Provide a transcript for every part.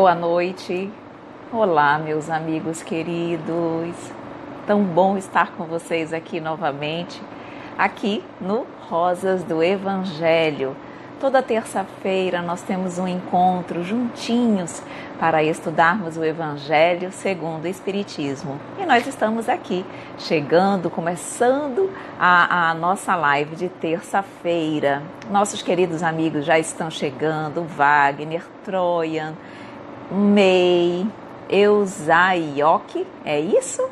Boa noite. Olá, meus amigos queridos. Tão bom estar com vocês aqui novamente, aqui no Rosas do Evangelho. Toda terça-feira nós temos um encontro juntinhos para estudarmos o Evangelho segundo o Espiritismo. E nós estamos aqui, começando a nossa live de terça-feira. Nossos queridos amigos já estão chegando, Wagner, Troian, May, Eusaioque, é isso?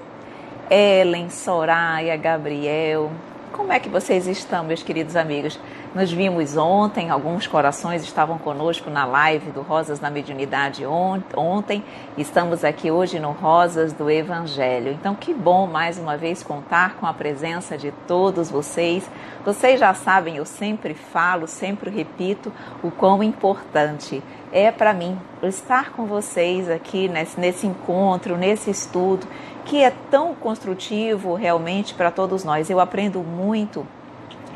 Ellen, Soraya, Gabriel. Como é que vocês estão, meus queridos amigos? Nos vimos ontem, alguns corações estavam conosco na live do Rosas da Mediunidade ontem. Estamos aqui hoje no Rosas do Evangelho. Então, que bom mais uma vez contar com a presença de todos vocês. Vocês já sabem, eu sempre falo, sempre repito o quão importante é para mim estar com vocês aqui nesse encontro, nesse estudo, que é tão construtivo realmente para todos nós. Eu aprendo muito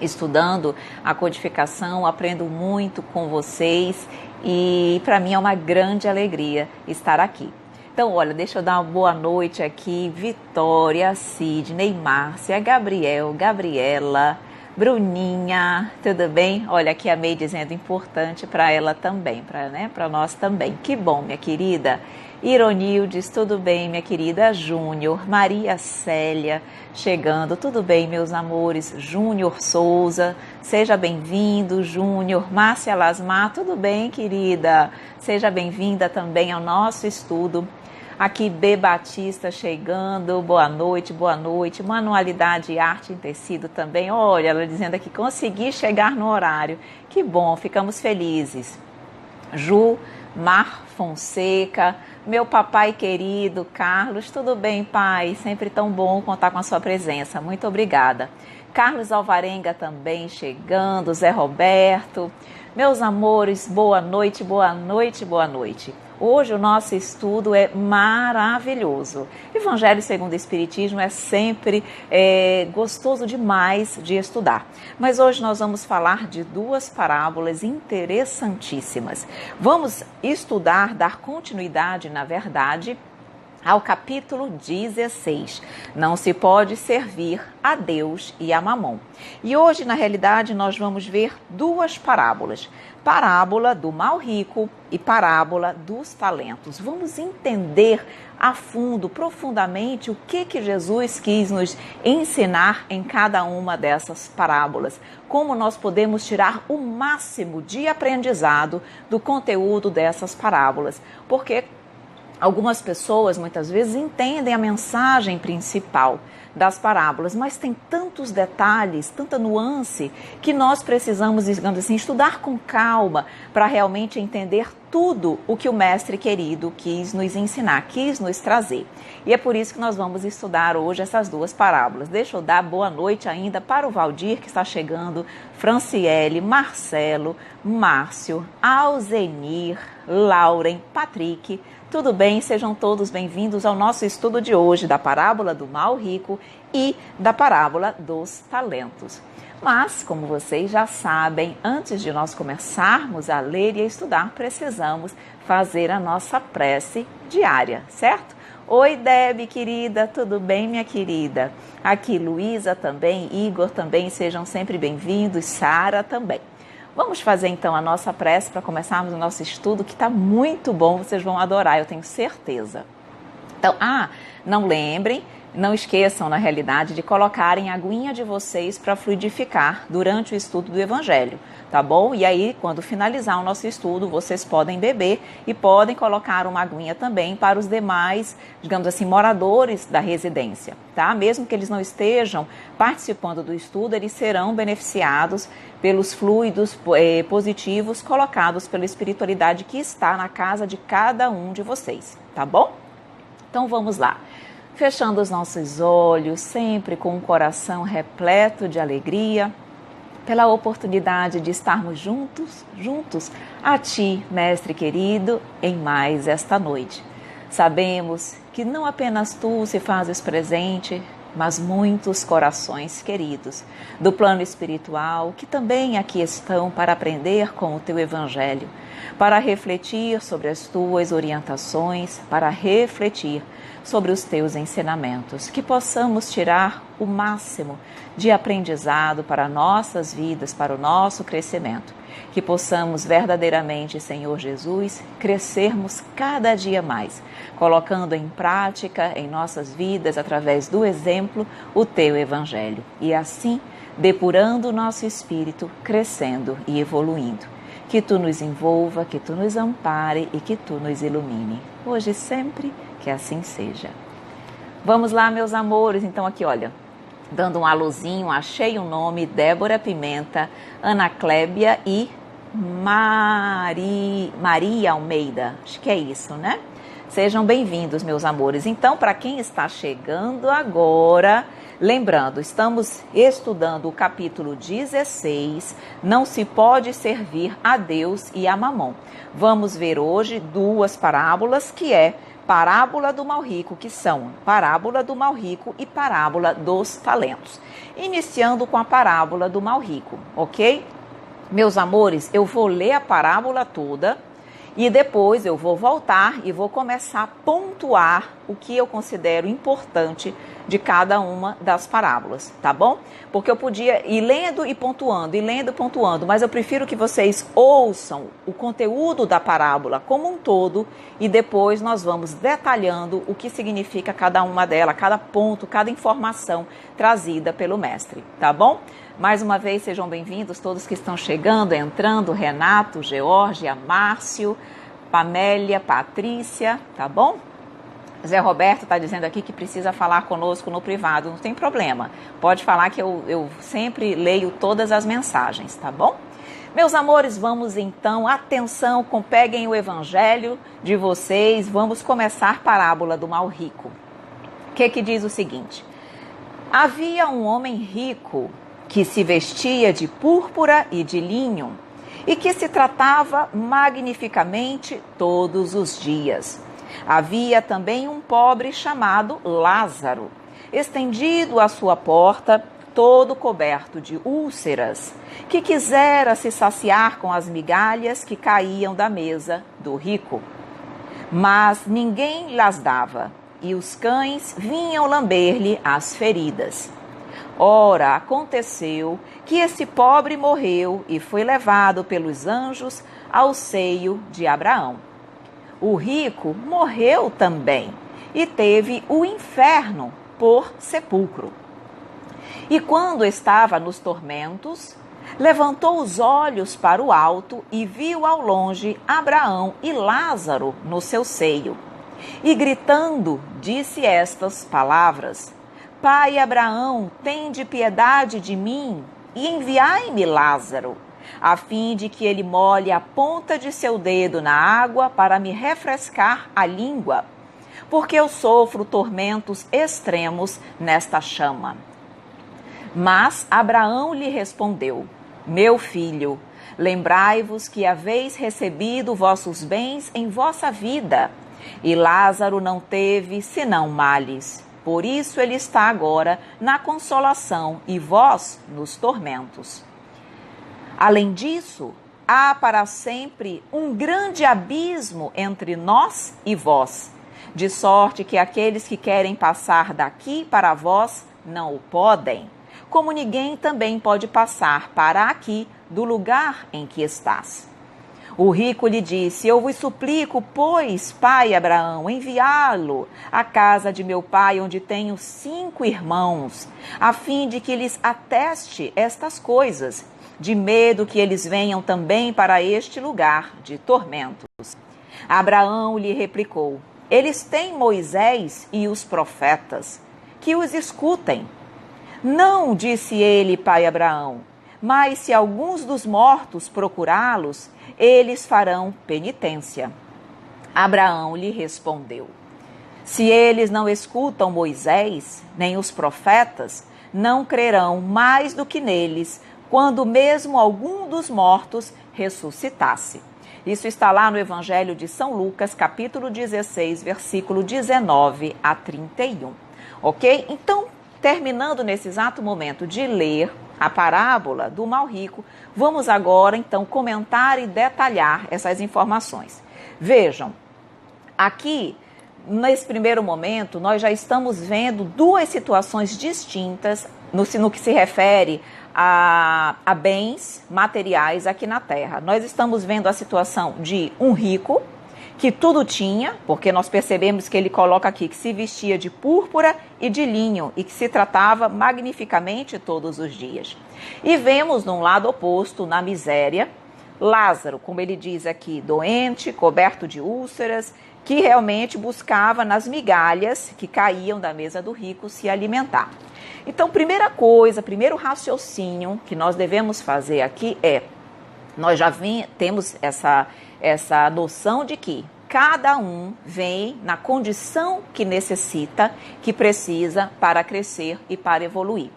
estudando a codificação, aprendo muito com vocês e para mim é uma grande alegria estar aqui. Então, olha, deixa eu dar uma boa noite aqui, Vitória, Sidney, Márcia, Gabriel, Gabriela, Bruninha, tudo bem? Olha, aqui a May dizendo importante para ela também, para nós também. Que bom, minha querida. Ironildes, tudo bem, minha querida? Júnior, Maria Célia, chegando, tudo bem, meus amores? Júnior Souza, seja bem-vindo, Júnior. Márcia Lasmar, tudo bem, querida? Seja bem-vinda também ao nosso estudo. Aqui, B. Batista chegando, boa noite, boa noite. Manualidade e arte em tecido também. Olha, ela dizendo aqui, consegui chegar no horário. Que bom, ficamos felizes. Ju, Mar Fonseca, meu papai querido, Carlos, tudo bem, pai? Sempre tão bom contar com a sua presença. Muito obrigada. Carlos Alvarenga também chegando, Zé Roberto. Meus amores, boa noite, boa noite, boa noite. Hoje o nosso estudo é maravilhoso. Evangelho segundo o Espiritismo é sempre gostoso demais de estudar. Mas hoje nós vamos falar de duas parábolas interessantíssimas. Vamos estudar, dar continuidade, na verdade, ao capítulo 16. Não se pode servir a Deus e a Mamon. E hoje, na realidade, nós vamos ver duas parábolas. Parábola do mal rico e parábola dos talentos. Vamos entender a fundo, profundamente, o que Jesus quis nos ensinar em cada uma dessas parábolas. Como nós podemos tirar o máximo de aprendizado do conteúdo dessas parábolas. Porque algumas pessoas, muitas vezes, entendem a mensagem principal das parábolas, mas tem tantos detalhes, tanta nuance, que nós precisamos, digamos assim, estudar com calma para realmente entender tudo o que o Mestre querido quis nos ensinar, quis nos trazer. E é por isso que nós vamos estudar hoje essas duas parábolas. Deixa eu dar boa noite ainda para o Valdir, que está chegando, Franciele, Marcelo, Márcio, Alzenir, Lauren, Patrick. Tudo bem? Sejam todos bem-vindos ao nosso estudo de hoje da parábola do mal rico e da parábola dos talentos. Mas, como vocês já sabem, antes de nós começarmos a ler e a estudar, precisamos fazer a nossa prece diária, certo? Oi, Deb, querida, tudo bem, minha querida? Aqui, Luísa também, Igor também, sejam sempre bem-vindos, Sara também. Vamos fazer então a nossa prece para começarmos o nosso estudo, que está muito bom, vocês vão adorar, eu tenho certeza. Então, não esqueçam, na realidade, de colocarem a aguinha de vocês para fluidificar durante o estudo do Evangelho, tá bom? E aí, quando finalizar o nosso estudo, vocês podem beber e podem colocar uma aguinha também para os demais, digamos assim, moradores da residência, tá? Mesmo que eles não estejam participando do estudo, eles serão beneficiados pelos fluidos positivos colocados pela espiritualidade que está na casa de cada um de vocês, tá bom? Então, vamos lá. Fechando os nossos olhos, sempre com um coração repleto de alegria, pela oportunidade de estarmos juntos a Ti, Mestre querido, em mais esta noite. Sabemos que não apenas Tu se fazes presente mas muitos corações queridos do plano espiritual que também aqui estão para aprender com o teu evangelho, para refletir sobre as tuas orientações, para refletir sobre os teus ensinamentos, que possamos tirar o máximo de aprendizado para nossas vidas, para o nosso crescimento, que possamos verdadeiramente, Senhor Jesus, crescermos cada dia mais, colocando em prática em nossas vidas, através do exemplo, o teu evangelho, e assim depurando o nosso espírito, crescendo e evoluindo. Que tu nos envolva, que tu nos ampare e que tu nos ilumine, hoje e sempre, que assim seja. Vamos lá, meus amores, então aqui, olha, dando um alôzinho, achei o nome, Débora Pimenta, Ana Clébia e Maria Almeida, acho que é isso, né? Sejam bem-vindos, meus amores. Então, para quem está chegando agora, lembrando, estamos estudando o capítulo 16, Não se pode servir a Deus e a Mamon. Vamos ver hoje duas parábolas, que é parábola do mal rico, que são parábola do mal rico e parábola dos talentos. Iniciando com a parábola do mal rico, ok? Meus amores, eu vou ler a parábola toda e depois eu vou voltar e vou começar a pontuar o que eu considero importante de cada uma das parábolas, tá bom? Porque eu podia ir lendo e pontuando, mas eu prefiro que vocês ouçam o conteúdo da parábola como um todo e depois nós vamos detalhando o que significa cada uma delas, cada ponto, cada informação trazida pelo mestre, tá bom? Mais uma vez, sejam bem-vindos todos que estão chegando, entrando, Renato, Geórgia, Márcio, Pamélia, Patrícia, tá bom? Zé Roberto está dizendo aqui que precisa falar conosco no privado, não tem problema. Pode falar que eu sempre leio todas as mensagens, tá bom? Meus amores, vamos então, atenção, peguem o evangelho de vocês, vamos começar a parábola do mal rico. O que diz o seguinte? Havia um homem rico que se vestia de púrpura e de linho, e que se tratava magnificamente todos os dias. Havia também um pobre chamado Lázaro, estendido à sua porta, todo coberto de úlceras, que quisera se saciar com as migalhas que caíam da mesa do rico. Mas ninguém lhas dava, e os cães vinham lamber-lhe as feridas. Ora, aconteceu que esse pobre morreu e foi levado pelos anjos ao seio de Abraão. O rico morreu também e teve o inferno por sepulcro. E quando estava nos tormentos, levantou os olhos para o alto e viu ao longe Abraão e Lázaro no seu seio. E gritando, disse estas palavras: Pai Abraão, tende piedade de mim e enviai-me Lázaro, a fim de que ele molhe a ponta de seu dedo na água para me refrescar a língua, porque eu sofro tormentos extremos nesta chama. Mas Abraão lhe respondeu: Meu filho, lembrai-vos que haveis recebido vossos bens em vossa vida, e Lázaro não teve senão males. Por isso ele está agora na consolação e vós nos tormentos. Além disso, há para sempre um grande abismo entre nós e vós, de sorte que aqueles que querem passar daqui para vós não o podem, como ninguém também pode passar para aqui do lugar em que estás. O rico lhe disse: Eu vos suplico, pois, pai Abraão, enviá-lo à casa de meu pai, onde tenho 5 irmãos, a fim de que lhes ateste estas coisas, de medo que eles venham também para este lugar de tormentos. Abraão lhe replicou: Eles têm Moisés e os profetas, que os escutem. Não, disse ele, pai Abraão, mas se alguns dos mortos procurá-los, eles farão penitência. Abraão lhe respondeu: Se eles não escutam Moisés, nem os profetas, não crerão mais do que neles, quando mesmo algum dos mortos ressuscitasse. Isso está lá no Evangelho de São Lucas, capítulo 16, versículo 19 a 31. Ok? Então, terminando nesse exato momento de ler a parábola do mal rico, vamos agora então comentar e detalhar essas informações. Vejam, aqui nesse primeiro momento nós já estamos vendo duas situações distintas no que se refere a bens materiais aqui na Terra. Nós estamos vendo a situação de um rico que tudo tinha, porque nós percebemos que ele coloca aqui que se vestia de púrpura e de linho e que se tratava magnificamente todos os dias. E vemos num lado oposto, na miséria, Lázaro, como ele diz aqui, doente, coberto de úlceras, que realmente buscava nas migalhas que caíam da mesa do rico se alimentar. Então, primeira coisa, primeiro raciocínio que nós devemos fazer aqui é, nós já temos essa noção de que cada um vem na condição que necessita, que precisa para crescer e para evoluir.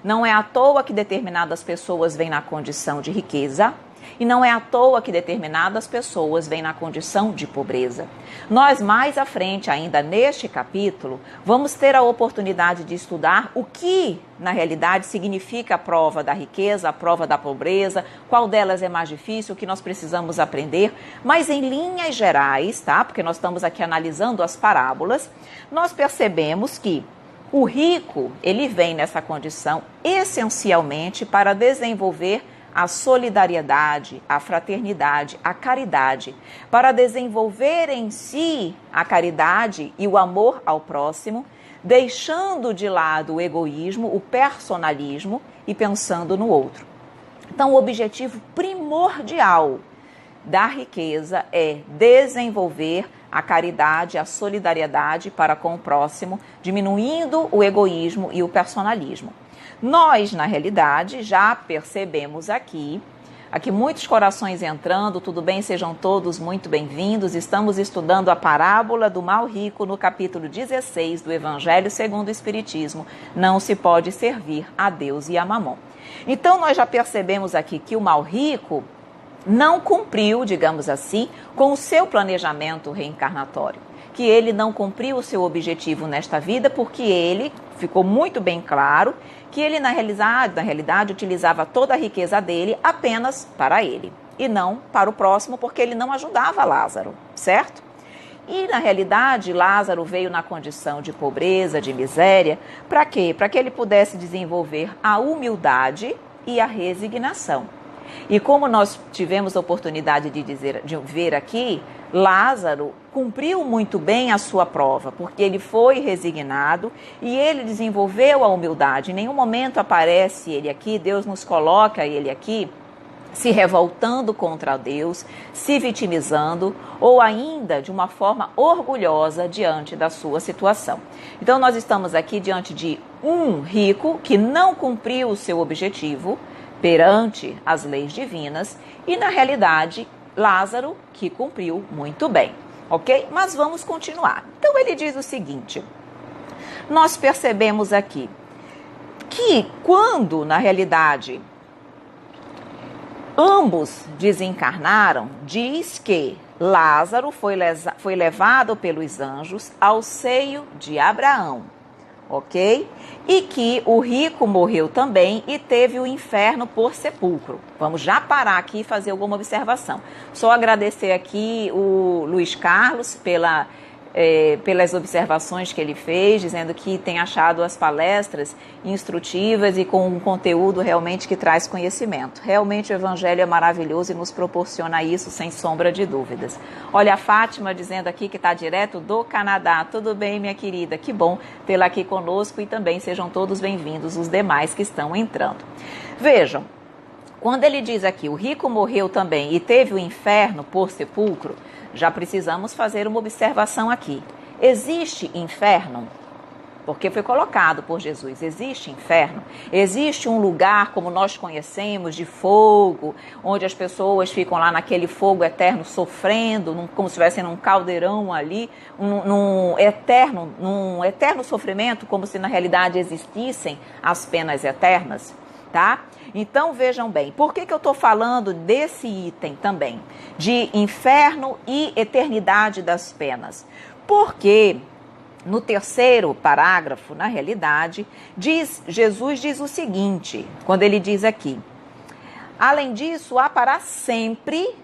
Não é à toa que determinadas pessoas vêm na condição de riqueza e não é à toa que determinadas pessoas vêm na condição de pobreza. Nós mais à frente, ainda neste capítulo, vamos ter a oportunidade de estudar o que, na realidade, significa a prova da riqueza, a prova da pobreza, qual delas é mais difícil, o que nós precisamos aprender. Mas em linhas gerais, tá? Porque nós estamos aqui analisando as parábolas, nós percebemos que o rico, ele vem nessa condição essencialmente para desenvolver a solidariedade, a fraternidade, a caridade, para desenvolver em si a caridade e o amor ao próximo, deixando de lado o egoísmo, o personalismo e pensando no outro. Então, o objetivo primordial da riqueza é desenvolver a caridade, a solidariedade para com o próximo, diminuindo o egoísmo e o personalismo. Nós, na realidade, já percebemos aqui muitos corações entrando, tudo bem, sejam todos muito bem-vindos. Estamos estudando a parábola do mal rico no capítulo 16 do Evangelho segundo o Espiritismo. Não se pode servir a Deus e a Mamon. Então, nós já percebemos aqui que o mal rico não cumpriu, digamos assim, com o seu planejamento reencarnatório. Que ele não cumpriu o seu objetivo nesta vida porque ele, ficou muito bem claro, que ele na realidade utilizava toda a riqueza dele apenas para ele e não para o próximo, porque ele não ajudava Lázaro, certo? E na realidade Lázaro veio na condição de pobreza, de miséria, para quê? Para que ele pudesse desenvolver a humildade e a resignação. E como nós tivemos a oportunidade de ver aqui, Lázaro cumpriu muito bem a sua prova, porque ele foi resignado e ele desenvolveu a humildade. Em nenhum momento aparece ele aqui, Deus nos coloca ele aqui, se revoltando contra Deus, se vitimizando ou ainda de uma forma orgulhosa diante da sua situação. Então nós estamos aqui diante de um rico que não cumpriu o seu objetivo perante as leis divinas e na realidade Lázaro que cumpriu muito bem, ok? Mas vamos continuar. Então ele diz o seguinte, nós percebemos aqui que quando na realidade ambos desencarnaram, diz que Lázaro foi levado pelos anjos ao seio de Abraão, ok? E que o rico morreu também e teve o inferno por sepulcro. Vamos já parar aqui e fazer alguma observação. Só agradecer aqui o Luiz Carlos pelas observações que ele fez, dizendo que tem achado as palestras instrutivas e com um conteúdo realmente que traz conhecimento. Realmente o Evangelho é maravilhoso e nos proporciona isso sem sombra de dúvidas. Olha a Fátima dizendo aqui que está direto do Canadá. Tudo bem, minha querida? Que bom tê-la aqui conosco e também sejam todos bem-vindos os demais que estão entrando. Vejam, quando ele diz aqui, o rico morreu também e teve o inferno por sepulcro, já precisamos fazer uma observação aqui. Existe inferno? Porque foi colocado por Jesus. Existe inferno? Existe um lugar, como nós conhecemos, de fogo, onde as pessoas ficam lá naquele fogo eterno sofrendo, como se estivessem num caldeirão ali, num eterno sofrimento, como se na realidade existissem as penas eternas, tá? Então, vejam bem, por que eu estou falando desse item também, de inferno e eternidade das penas? Porque no terceiro parágrafo, na realidade, Jesus diz o seguinte, quando ele diz aqui: além disso, há para sempre,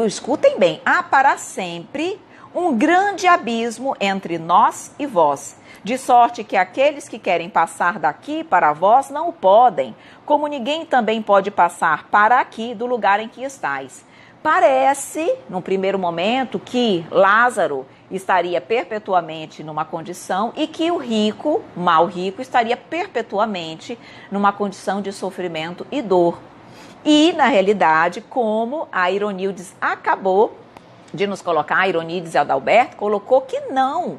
escutem bem, há para sempre um grande abismo entre nós e vós, de sorte que aqueles que querem passar daqui para vós não o podem, como ninguém também pode passar para aqui do lugar em que estáis. Parece, num primeiro momento, que Lázaro estaria perpetuamente numa condição e que o rico, mal rico, estaria perpetuamente numa condição de sofrimento e dor. E, na realidade, como a Ironildes acabou de nos colocar, a Ironildes e Adalberto colocou que não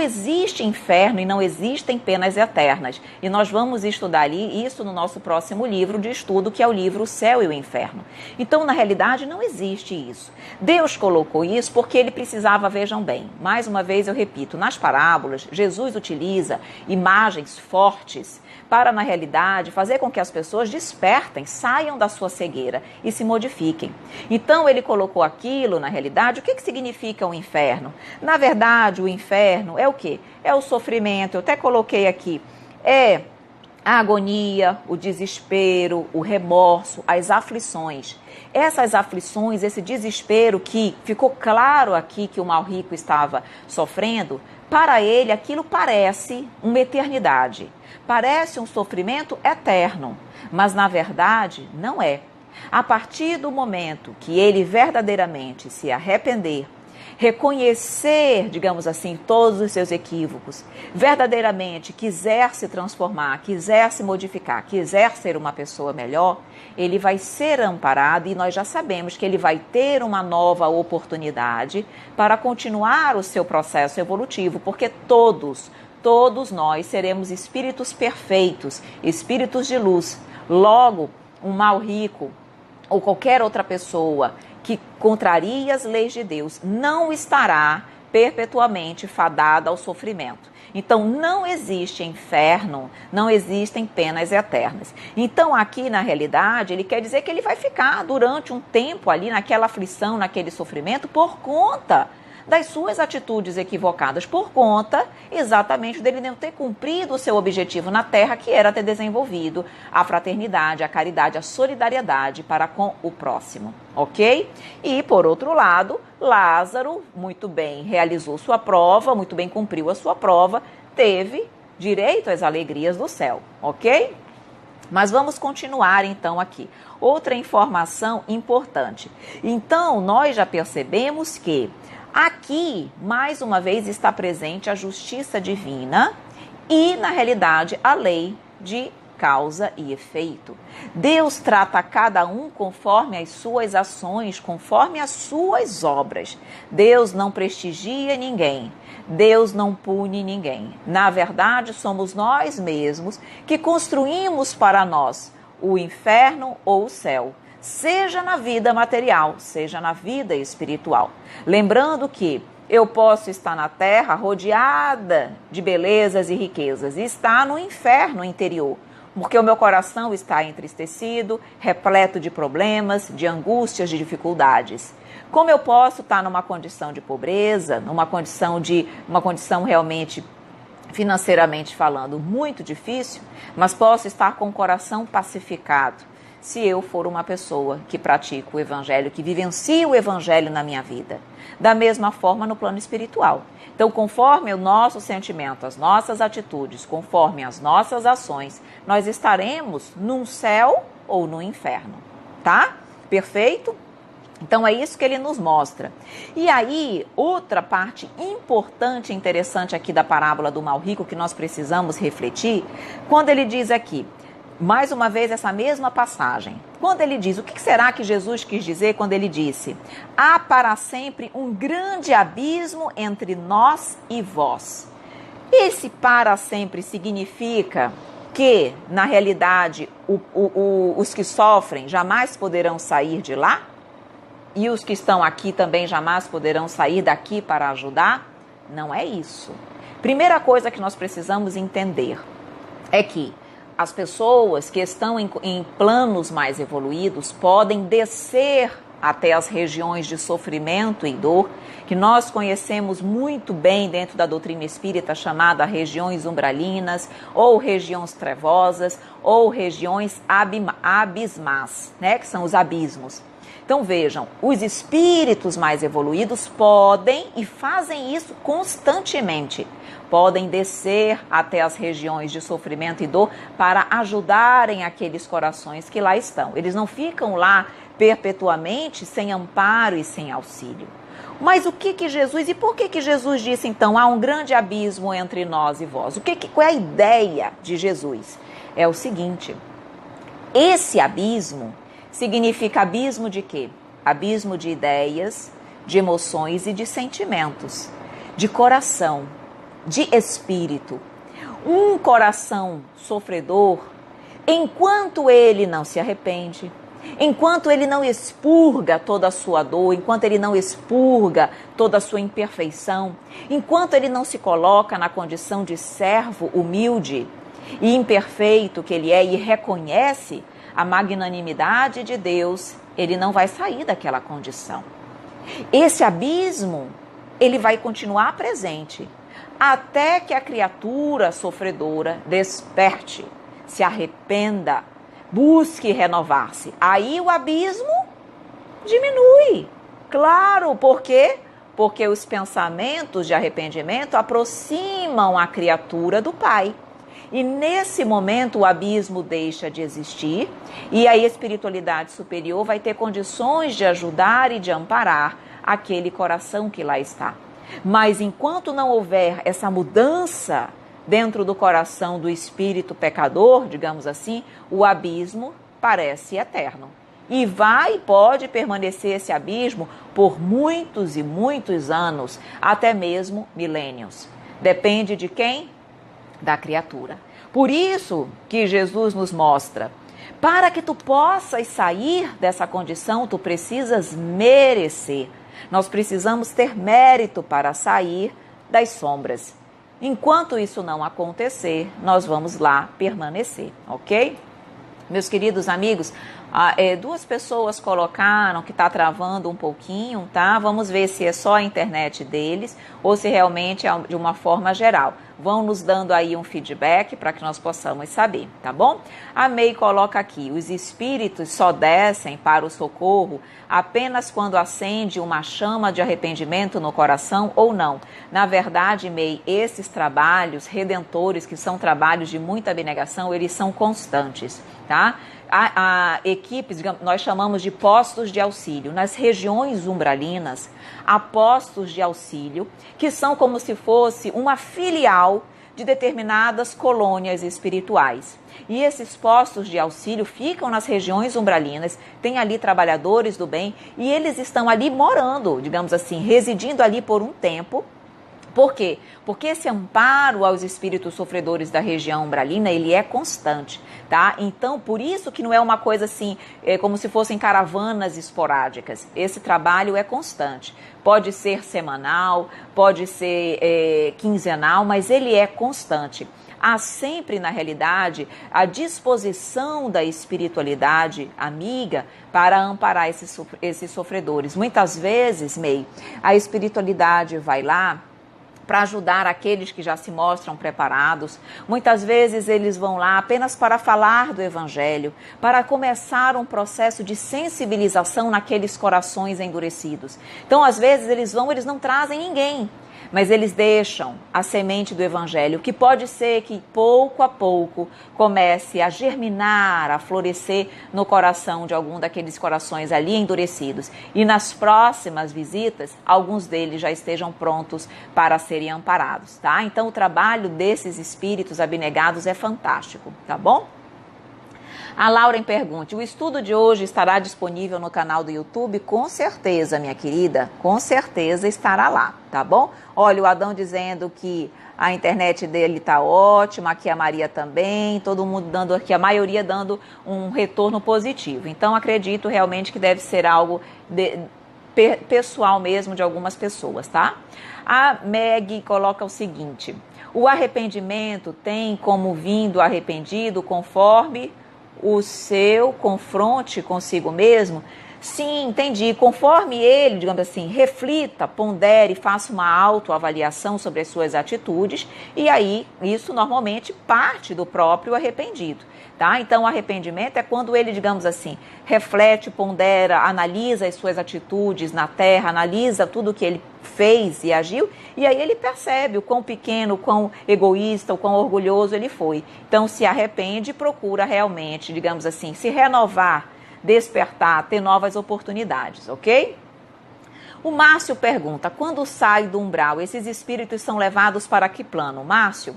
existe inferno e não existem penas eternas. E nós vamos estudar isso no nosso próximo livro de estudo, que é o livro O Céu e o Inferno. Então, na realidade, não existe isso. Deus colocou isso porque ele precisava, vejam bem, mais uma vez eu repito, nas parábolas, Jesus utiliza imagens fortes para, na realidade, fazer com que as pessoas despertem, saiam da sua cegueira e se modifiquem. Então, ele colocou aquilo, na realidade, o que significa o inferno? Na verdade, o inferno é o quê? É o sofrimento, eu até coloquei aqui, é a agonia, o desespero, o remorso, as aflições. Essas aflições, esse desespero que ficou claro aqui que o mal rico estava sofrendo, para ele aquilo parece uma eternidade. Parece um sofrimento eterno, mas na verdade não é. A partir do momento que ele verdadeiramente se arrepender, reconhecer, digamos assim, todos os seus equívocos, verdadeiramente quiser se transformar, quiser se modificar, quiser ser uma pessoa melhor, ele vai ser amparado e nós já sabemos que ele vai ter uma nova oportunidade para continuar o seu processo evolutivo, porque todos nós seremos espíritos perfeitos, espíritos de luz. Logo, um mal rico ou qualquer outra pessoa que contraria as leis de Deus não estará perpetuamente fadada ao sofrimento. Então, não existe inferno, não existem penas eternas. Então, aqui na realidade, ele quer dizer que ele vai ficar durante um tempo ali naquela aflição, naquele sofrimento, por conta das suas atitudes equivocadas, por conta exatamente dele não ter cumprido o seu objetivo na Terra, que era ter desenvolvido a fraternidade, a caridade, a solidariedade para com o próximo, ok? E, por outro lado, Lázaro muito bem realizou sua prova, muito bem cumpriu a sua prova, teve direito às alegrias do céu, ok? Mas vamos continuar então aqui. Outra informação importante. Então, nós já percebemos que aqui, mais uma vez, está presente a justiça divina e, na realidade, a lei de causa e efeito. Deus trata cada um conforme as suas ações, conforme as suas obras. Deus não prestigia ninguém. Deus não pune ninguém. Na verdade, somos nós mesmos que construímos para nós o inferno ou o céu, seja na vida material, seja na vida espiritual. Lembrando que eu posso estar na terra rodeada de belezas e riquezas e estar no inferno interior, porque o meu coração está entristecido, repleto de problemas, de angústias, de dificuldades. Como eu posso estar numa condição de pobreza, uma condição realmente, financeiramente falando, muito difícil, mas posso estar com o coração pacificado, se eu for uma pessoa que pratica o evangelho, que vivencia o evangelho na minha vida. Da mesma forma no plano espiritual. Então, conforme o nosso sentimento, as nossas atitudes, conforme as nossas ações, nós estaremos num céu ou no inferno, tá? Perfeito? Então, é isso que ele nos mostra. E aí, outra parte importante e interessante aqui da parábola do mal rico que nós precisamos refletir, quando ele diz aqui, mais uma vez, essa mesma passagem. Quando ele diz, o que será que Jesus quis dizer quando ele disse: há para sempre um grande abismo entre nós e vós? Esse para sempre significa que, na realidade, os que sofrem jamais poderão sair de lá? E os que estão aqui também jamais poderão sair daqui para ajudar? Não é isso. Primeira coisa que nós precisamos entender é que as pessoas que estão em planos mais evoluídos podem descer até as regiões de sofrimento e dor que nós conhecemos muito bem dentro da doutrina espírita, chamada regiões umbralinas, ou regiões trevosas, ou regiões abismais, né, que são os abismos. Então vejam, os espíritos mais evoluídos podem e fazem isso constantemente. Podem descer até as regiões de sofrimento e dor para ajudarem aqueles corações que lá estão. Eles não ficam lá perpetuamente sem amparo e sem auxílio. Mas o que Jesus, e por que Jesus disse então, há um grande abismo entre nós e vós? Qual é a ideia de Jesus? É o seguinte, esse abismo significa abismo de quê? Abismo de ideias, de emoções e de sentimentos, de coração, de espírito. Um coração sofredor, enquanto ele não se arrepende, enquanto ele não expurga toda a sua dor, enquanto ele não expurga toda a sua imperfeição, enquanto ele não se coloca na condição de servo humilde e imperfeito que ele é e reconhece a magnanimidade de Deus, ele não vai sair daquela condição. Esse abismo, ele vai continuar presente até que a criatura sofredora desperte, se arrependa, busque renovar-se. Aí o abismo diminui. Claro, por quê? Porque os pensamentos de arrependimento aproximam a criatura do Pai. E nesse momento o abismo deixa de existir e a espiritualidade superior vai ter condições de ajudar e de amparar aquele coração que lá está. Mas enquanto não houver essa mudança dentro do coração do espírito pecador, digamos assim, o abismo parece eterno. E pode permanecer esse abismo por muitos e muitos anos, até mesmo milênios. Depende de quem? Da criatura. Por isso que Jesus nos mostra, para que tu possas sair dessa condição, tu precisas merecer. Nós precisamos ter mérito para sair das sombras. Enquanto isso não acontecer, nós vamos lá permanecer, ok? Meus queridos amigos, duas pessoas colocaram que está travando um pouquinho, tá? Vamos ver se é só a internet deles ou se realmente é de uma forma geral. Vão nos dando aí um feedback para que nós possamos saber, tá bom? A May coloca aqui, os espíritos só descem para o socorro apenas quando acende uma chama de arrependimento no coração ou não. Na verdade, May, esses trabalhos redentores, que são trabalhos de muita abnegação, eles são constantes, tá? A equipes, digamos, nós chamamos de postos de auxílio. Nas regiões umbralinas, há postos de auxílio que são como se fosse uma filial de determinadas colônias espirituais. E esses postos de auxílio ficam nas regiões umbralinas, tem ali trabalhadores do bem e eles estão ali morando, digamos assim, residindo ali por um tempo. Por quê? Porque esse amparo aos espíritos sofredores da região umbralina, ele é constante, tá? Então, por isso que não é uma coisa assim, como se fossem caravanas esporádicas. Esse trabalho é constante. Pode ser semanal, pode ser quinzenal, mas ele é constante. Há sempre, na realidade, a disposição da espiritualidade amiga para amparar esses sofredores. Muitas vezes, May, a espiritualidade vai lá para ajudar aqueles que já se mostram preparados. Muitas vezes eles vão lá apenas para falar do Evangelho, para começar um processo de sensibilização naqueles corações endurecidos. Então, às vezes, eles não trazem ninguém, mas eles deixam a semente do Evangelho, que pode ser que pouco a pouco comece a germinar, a florescer no coração de algum daqueles corações ali endurecidos. E nas próximas visitas, alguns deles já estejam prontos para serem amparados, tá? Então, o trabalho desses espíritos abnegados é fantástico, tá bom? A Lauren pergunta, o estudo de hoje estará disponível no canal do YouTube? Com certeza, minha querida, com certeza estará lá, tá bom? Olha, o Adão dizendo que a internet dele tá ótima, aqui a Maria também, todo mundo dando aqui, a maioria dando um retorno positivo. Então, acredito realmente que deve ser algo pessoal mesmo de algumas pessoas, tá? A Meg coloca o seguinte, o arrependimento tem como vindo arrependido conforme o seu confronte consigo mesmo? Sim, entendi. Conforme ele, digamos assim, reflita, pondere, faça uma autoavaliação sobre as suas atitudes, e aí isso normalmente parte do próprio arrependido, tá? Então, o arrependimento é quando ele, digamos assim, reflete, pondera, analisa as suas atitudes na terra, analisa tudo que ele fez e agiu, e aí ele percebe o quão pequeno, o quão egoísta, o quão orgulhoso ele foi. Então, se arrepende e procura realmente, digamos assim, se renovar, despertar, ter novas oportunidades, ok? O Márcio pergunta, quando sai do umbral, esses espíritos são levados para que plano? Márcio,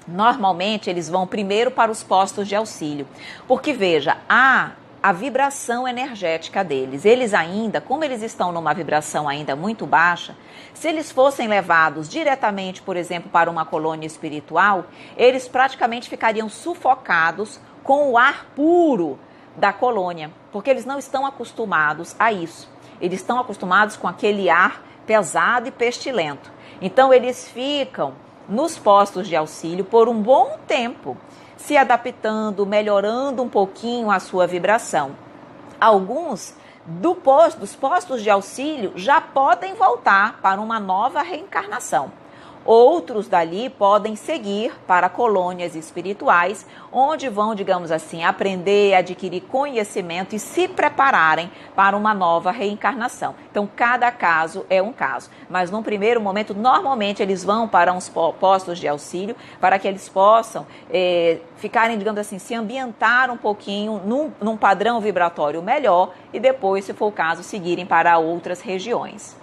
normalmente eles vão primeiro para os postos de auxílio, porque veja, a vibração energética deles. Eles ainda, como eles estão numa vibração ainda muito baixa, se eles fossem levados diretamente, por exemplo, para uma colônia espiritual, eles praticamente ficariam sufocados com o ar puro da colônia, porque eles não estão acostumados a isso. Eles estão acostumados com aquele ar pesado e pestilento. Então, eles ficam nos postos de auxílio por um bom tempo, se adaptando, melhorando um pouquinho a sua vibração. Alguns dos postos de auxílio já podem voltar para uma nova reencarnação. Outros dali podem seguir para colônias espirituais, onde vão, digamos assim, aprender, adquirir conhecimento e se prepararem para uma nova reencarnação. Então, cada caso é um caso. Mas, num primeiro momento, normalmente eles vão para uns postos de auxílio para que eles possam ficarem, digamos assim, se ambientar um pouquinho num padrão vibratório melhor e depois, se for o caso, seguirem para outras regiões.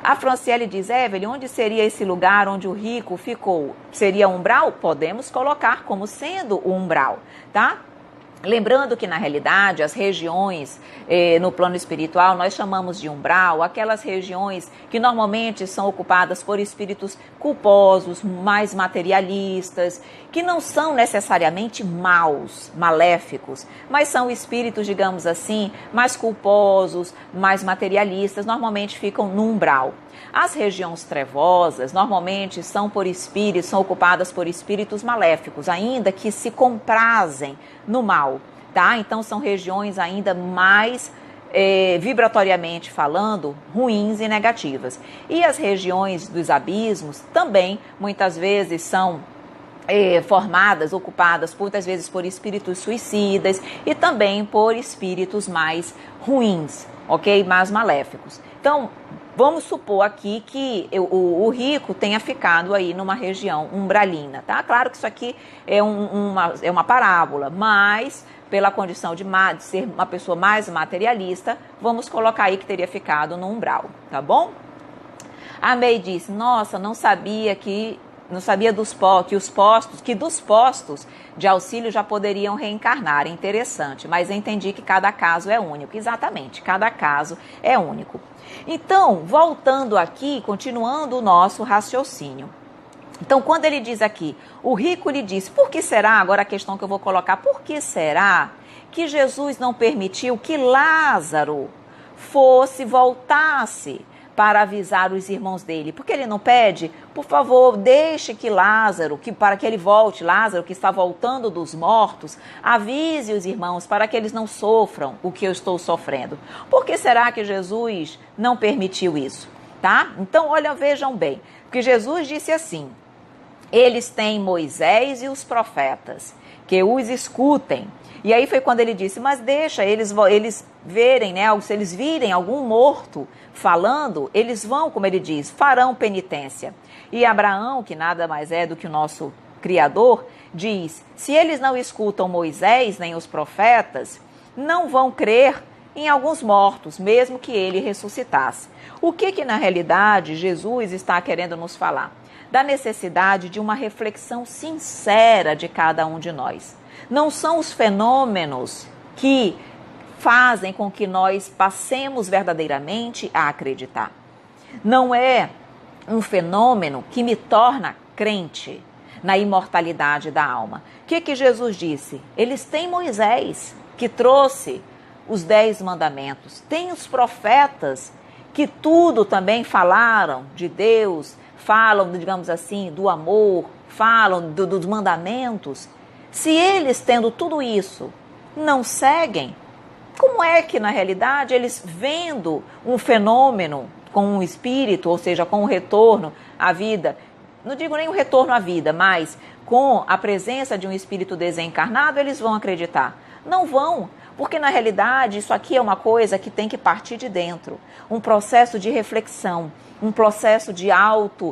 A Franciele diz, Evelyn, onde seria esse lugar onde o rico ficou? Seria umbral? Podemos colocar como sendo o umbral, tá? Lembrando que, na realidade, as regiões no plano espiritual, nós chamamos de umbral, aquelas regiões que normalmente são ocupadas por espíritos culposos, mais materialistas, que não são necessariamente maus, maléficos, mas são espíritos, digamos assim, mais culposos, mais materialistas, normalmente ficam no umbral. As regiões trevosas normalmente são ocupadas por espíritos maléficos, ainda que se comprazem no mal, tá? Então são regiões ainda mais vibratoriamente falando, ruins e negativas. E as regiões dos abismos também muitas vezes são ocupadas muitas vezes por espíritos suicidas e também por espíritos mais ruins, ok? Mais maléficos. Então, vamos supor aqui que o rico tenha ficado aí numa região umbralina, tá? Claro que isso aqui é uma parábola, mas pela condição de ser uma pessoa mais materialista, vamos colocar aí que teria ficado no umbral, tá bom? A May disse, nossa, não sabia dos postos de auxílio já poderiam reencarnar. Interessante, mas eu entendi que cada caso é único. Exatamente, cada caso é único. Então, voltando aqui, continuando o nosso raciocínio. Então, quando ele diz aqui, o rico lhe disse, por que será, agora a questão que eu vou colocar, por que será que Jesus não permitiu que Lázaro voltasse para avisar os irmãos dele? Porque ele não pede, por favor, deixe que Lázaro, para que ele volte, Lázaro que está voltando dos mortos, avise os irmãos para que eles não sofram o que eu estou sofrendo. Por que será que Jesus não permitiu isso? Tá? Então, olha, vejam bem, porque Jesus disse assim, eles têm Moisés e os profetas, que os escutem. E aí foi quando ele disse, mas deixa eles verem, né? Se eles virem algum morto falando, eles vão, como ele diz, farão penitência. E Abraão, que nada mais é do que o nosso Criador, diz, se eles não escutam Moisés nem os profetas, não vão crer em alguns mortos, mesmo que ele ressuscitasse. O que na realidade Jesus está querendo nos falar? Da necessidade de uma reflexão sincera de cada um de nós. Não são os fenômenos que fazem com que nós passemos verdadeiramente a acreditar. Não é um fenômeno que me torna crente na imortalidade da alma. O que Jesus disse? Eles têm Moisés, que trouxe os 10 mandamentos. Tem os profetas, que tudo também falaram de Deus, falam, digamos assim, do amor, falam dos mandamentos. Se eles, tendo tudo isso, não seguem, como é que, na realidade, eles vendo um fenômeno com um espírito, ou seja, com um retorno à vida, não digo nem o retorno à vida, mas com a presença de um espírito desencarnado, eles vão acreditar? Não vão, porque na realidade isso aqui é uma coisa que tem que partir de dentro, um processo de reflexão, um processo de autoanálise,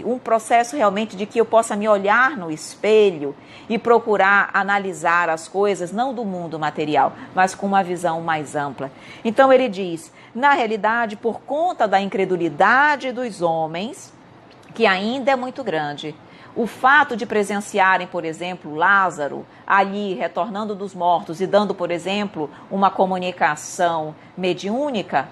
um processo realmente de que eu possa me olhar no espelho e procurar analisar as coisas, não do mundo material, mas com uma visão mais ampla. Então ele diz, na realidade, por conta da incredulidade dos homens, que ainda é muito grande, o fato de presenciarem, por exemplo, Lázaro ali retornando dos mortos e dando, por exemplo, uma comunicação mediúnica,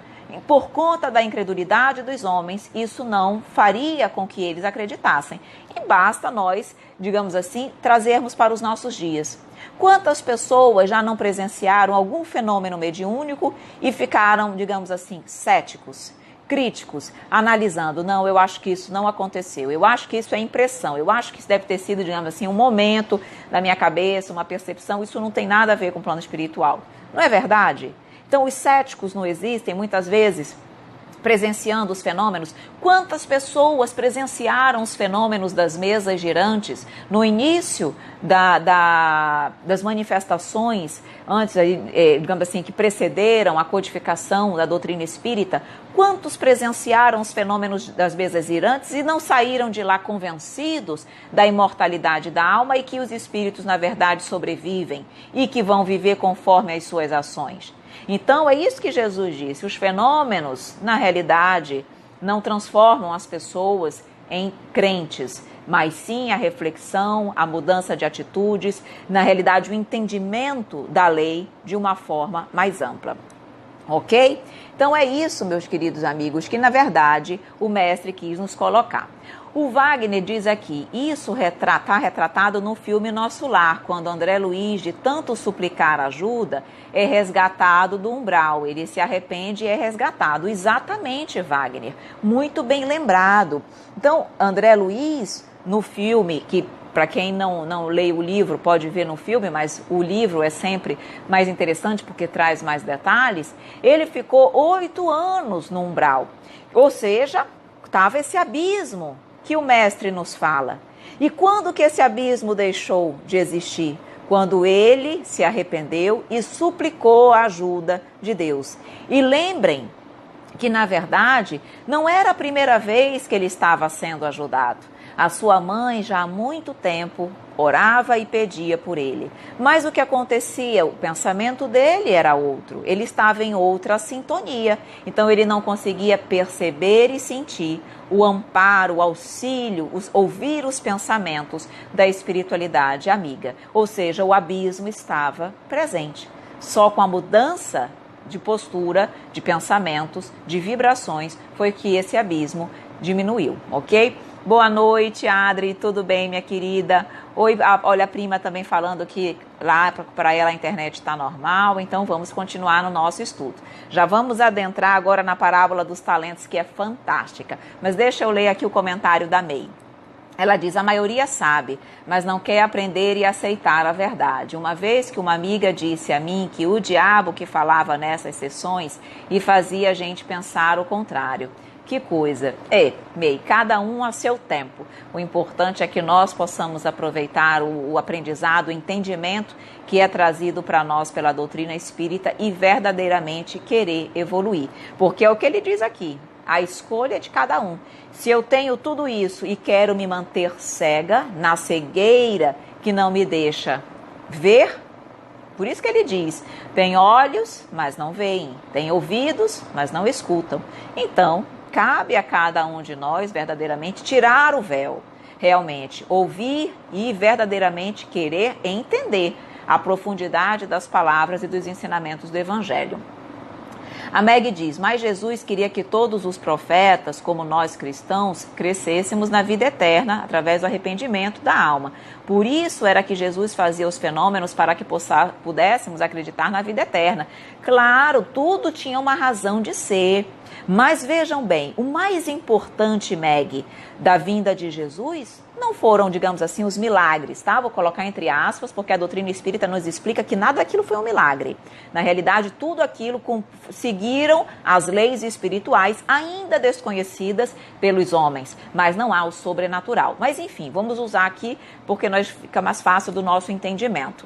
por conta da incredulidade dos homens, isso não faria com que eles acreditassem. E basta nós, digamos assim, trazermos para os nossos dias. Quantas pessoas já não presenciaram algum fenômeno mediúnico e ficaram, digamos assim, céticos, críticos, analisando, não, eu acho que isso não aconteceu, eu acho que isso é impressão, eu acho que isso deve ter sido, digamos assim, um momento da minha cabeça, uma percepção, isso não tem nada a ver com o plano espiritual. Não é verdade? Então, os céticos não existem, muitas vezes, presenciando os fenômenos. Quantas pessoas presenciaram os fenômenos das mesas girantes no início das manifestações, antes, digamos assim, que precederam a codificação da doutrina espírita? Quantos presenciaram os fenômenos das mesas girantes e não saíram de lá convencidos da imortalidade da alma e que os espíritos, na verdade, sobrevivem e que vão viver conforme as suas ações? Então, é isso que Jesus disse. Os fenômenos, na realidade, não transformam as pessoas em crentes, mas sim a reflexão, a mudança de atitudes, na realidade, o entendimento da lei de uma forma mais ampla. Ok? Então, é isso, meus queridos amigos, que, na verdade, o mestre quis nos colocar. O Wagner diz aqui, isso está retratado no filme Nosso Lar, quando André Luiz, de tanto suplicar ajuda, é resgatado do umbral. Ele se arrepende e é resgatado. Exatamente, Wagner. Muito bem lembrado. Então, André Luiz, no filme, que para quem não lê o livro pode ver no filme, mas o livro é sempre mais interessante porque traz mais detalhes, ele ficou 8 anos no umbral. Ou seja, estava esse abismo que o mestre nos fala. E quando que esse abismo deixou de existir? Quando ele se arrependeu e suplicou a ajuda de Deus. E lembrem que, na verdade, não era a primeira vez que ele estava sendo ajudado. A sua mãe, já há muito tempo, orava e pedia por ele. Mas o que acontecia? O pensamento dele era outro. Ele estava em outra sintonia. Então, ele não conseguia perceber e sentir o amparo, o auxílio, ouvir os pensamentos da espiritualidade amiga. Ou seja, o abismo estava presente. Só com a mudança de postura, de pensamentos, de vibrações, foi que esse abismo diminuiu, ok? Boa noite, Adri, tudo bem, minha querida? Oi, olha a prima também falando que lá para ela a internet está normal, então vamos continuar no nosso estudo. Já vamos adentrar agora na parábola dos talentos, que é fantástica. Mas deixa eu ler aqui o comentário da May. Ela diz, a maioria sabe, mas não quer aprender e aceitar a verdade. Uma vez que uma amiga disse a mim que o diabo que falava nessas sessões e fazia a gente pensar o contrário. Que coisa. May, cada um a seu tempo. O importante é que nós possamos aproveitar o aprendizado, o entendimento que é trazido para nós pela doutrina espírita e verdadeiramente querer evoluir. Porque é o que ele diz aqui, a escolha é de cada um. Se eu tenho tudo isso e quero me manter cega, na cegueira que não me deixa ver, por isso que ele diz, tem olhos, mas não veem, tem ouvidos, mas não escutam. Então, cabe a cada um de nós verdadeiramente tirar o véu, realmente ouvir e verdadeiramente querer entender a profundidade das palavras e dos ensinamentos do Evangelho. A Meg diz, mas Jesus queria que todos os profetas, como nós cristãos, crescêssemos na vida eterna através do arrependimento da alma. Por isso era que Jesus fazia os fenômenos para que pudéssemos acreditar na vida eterna. Claro, tudo tinha uma razão de ser. Mas vejam bem, o mais importante, Meg, da vinda de Jesus não foram, digamos assim, os milagres, tá? Vou colocar entre aspas, porque a doutrina espírita nos explica que nada daquilo foi um milagre. Na realidade, tudo aquilo seguiram as leis espirituais, ainda desconhecidas pelos homens, mas não há o sobrenatural. Mas enfim, vamos usar aqui, porque fica mais fácil do nosso entendimento.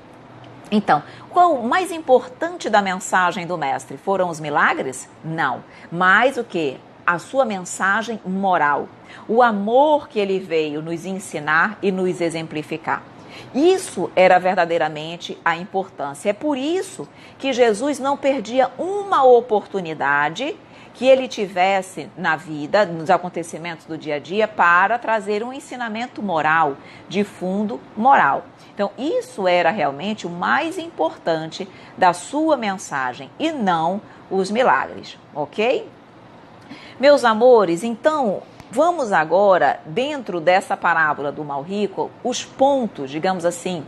Então, qual o mais importante da mensagem do mestre? Foram os milagres? Não. Mas o quê? A sua mensagem moral. O amor que ele veio nos ensinar e nos exemplificar. Isso era verdadeiramente a importância. É por isso que Jesus não perdia uma oportunidade que ele tivesse na vida, nos acontecimentos do dia a dia, para trazer um ensinamento moral, de fundo moral. Então, isso era realmente o mais importante da sua mensagem e não os milagres, ok? Meus amores, então, vamos agora, dentro dessa parábola do mal rico, os pontos, digamos assim,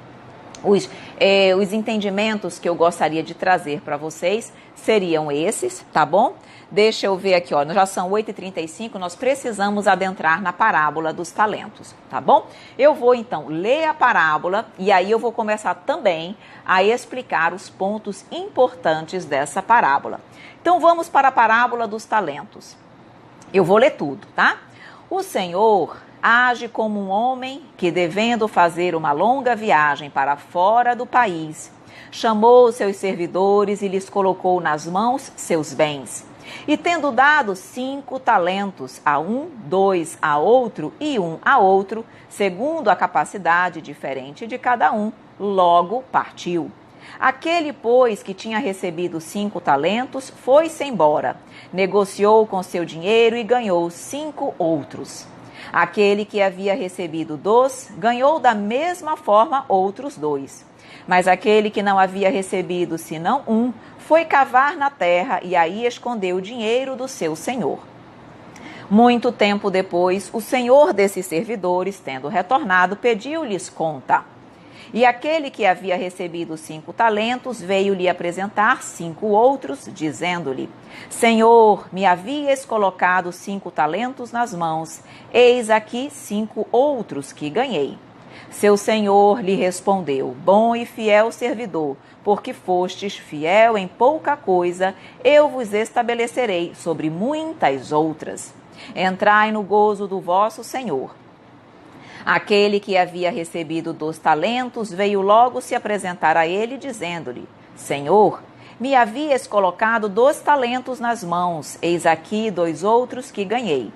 os entendimentos que eu gostaria de trazer para vocês seriam esses, tá bom? Deixa eu ver aqui, ó, já são 8h35, nós precisamos adentrar na parábola dos talentos, tá bom? Eu vou, então, ler a parábola e aí eu vou começar também a explicar os pontos importantes dessa parábola. Então, vamos para a parábola dos talentos. Eu vou ler tudo, tá? O Senhor age como um homem que, devendo fazer uma longa viagem para fora do país, chamou seus servidores e lhes colocou nas mãos seus bens. E tendo dado 5 talentos a um, 2 a outro e 1 a outro, segundo a capacidade diferente de cada um, logo partiu. Aquele, pois, que tinha recebido 5 talentos, foi-se embora, negociou com seu dinheiro e ganhou 5 outros. Aquele que havia recebido 2, ganhou da mesma forma outros 2. Mas aquele que não havia recebido senão 1, foi cavar na terra e aí escondeu o dinheiro do seu senhor. Muito tempo depois, o senhor desses servidores, tendo retornado, pediu-lhes conta. E aquele que havia recebido 5 talentos veio-lhe apresentar 5 outros, dizendo-lhe: Senhor, me havias colocado 5 talentos nas mãos, eis aqui 5 outros que ganhei. Seu senhor lhe respondeu: Bom e fiel servidor, porque fostes fiel em pouca coisa, eu vos estabelecerei sobre muitas outras. Entrai no gozo do vosso senhor. Aquele que havia recebido 2 talentos veio logo se apresentar a ele, dizendo-lhe: Senhor, me havias colocado 2 talentos nas mãos, eis aqui 2 outros que ganhei.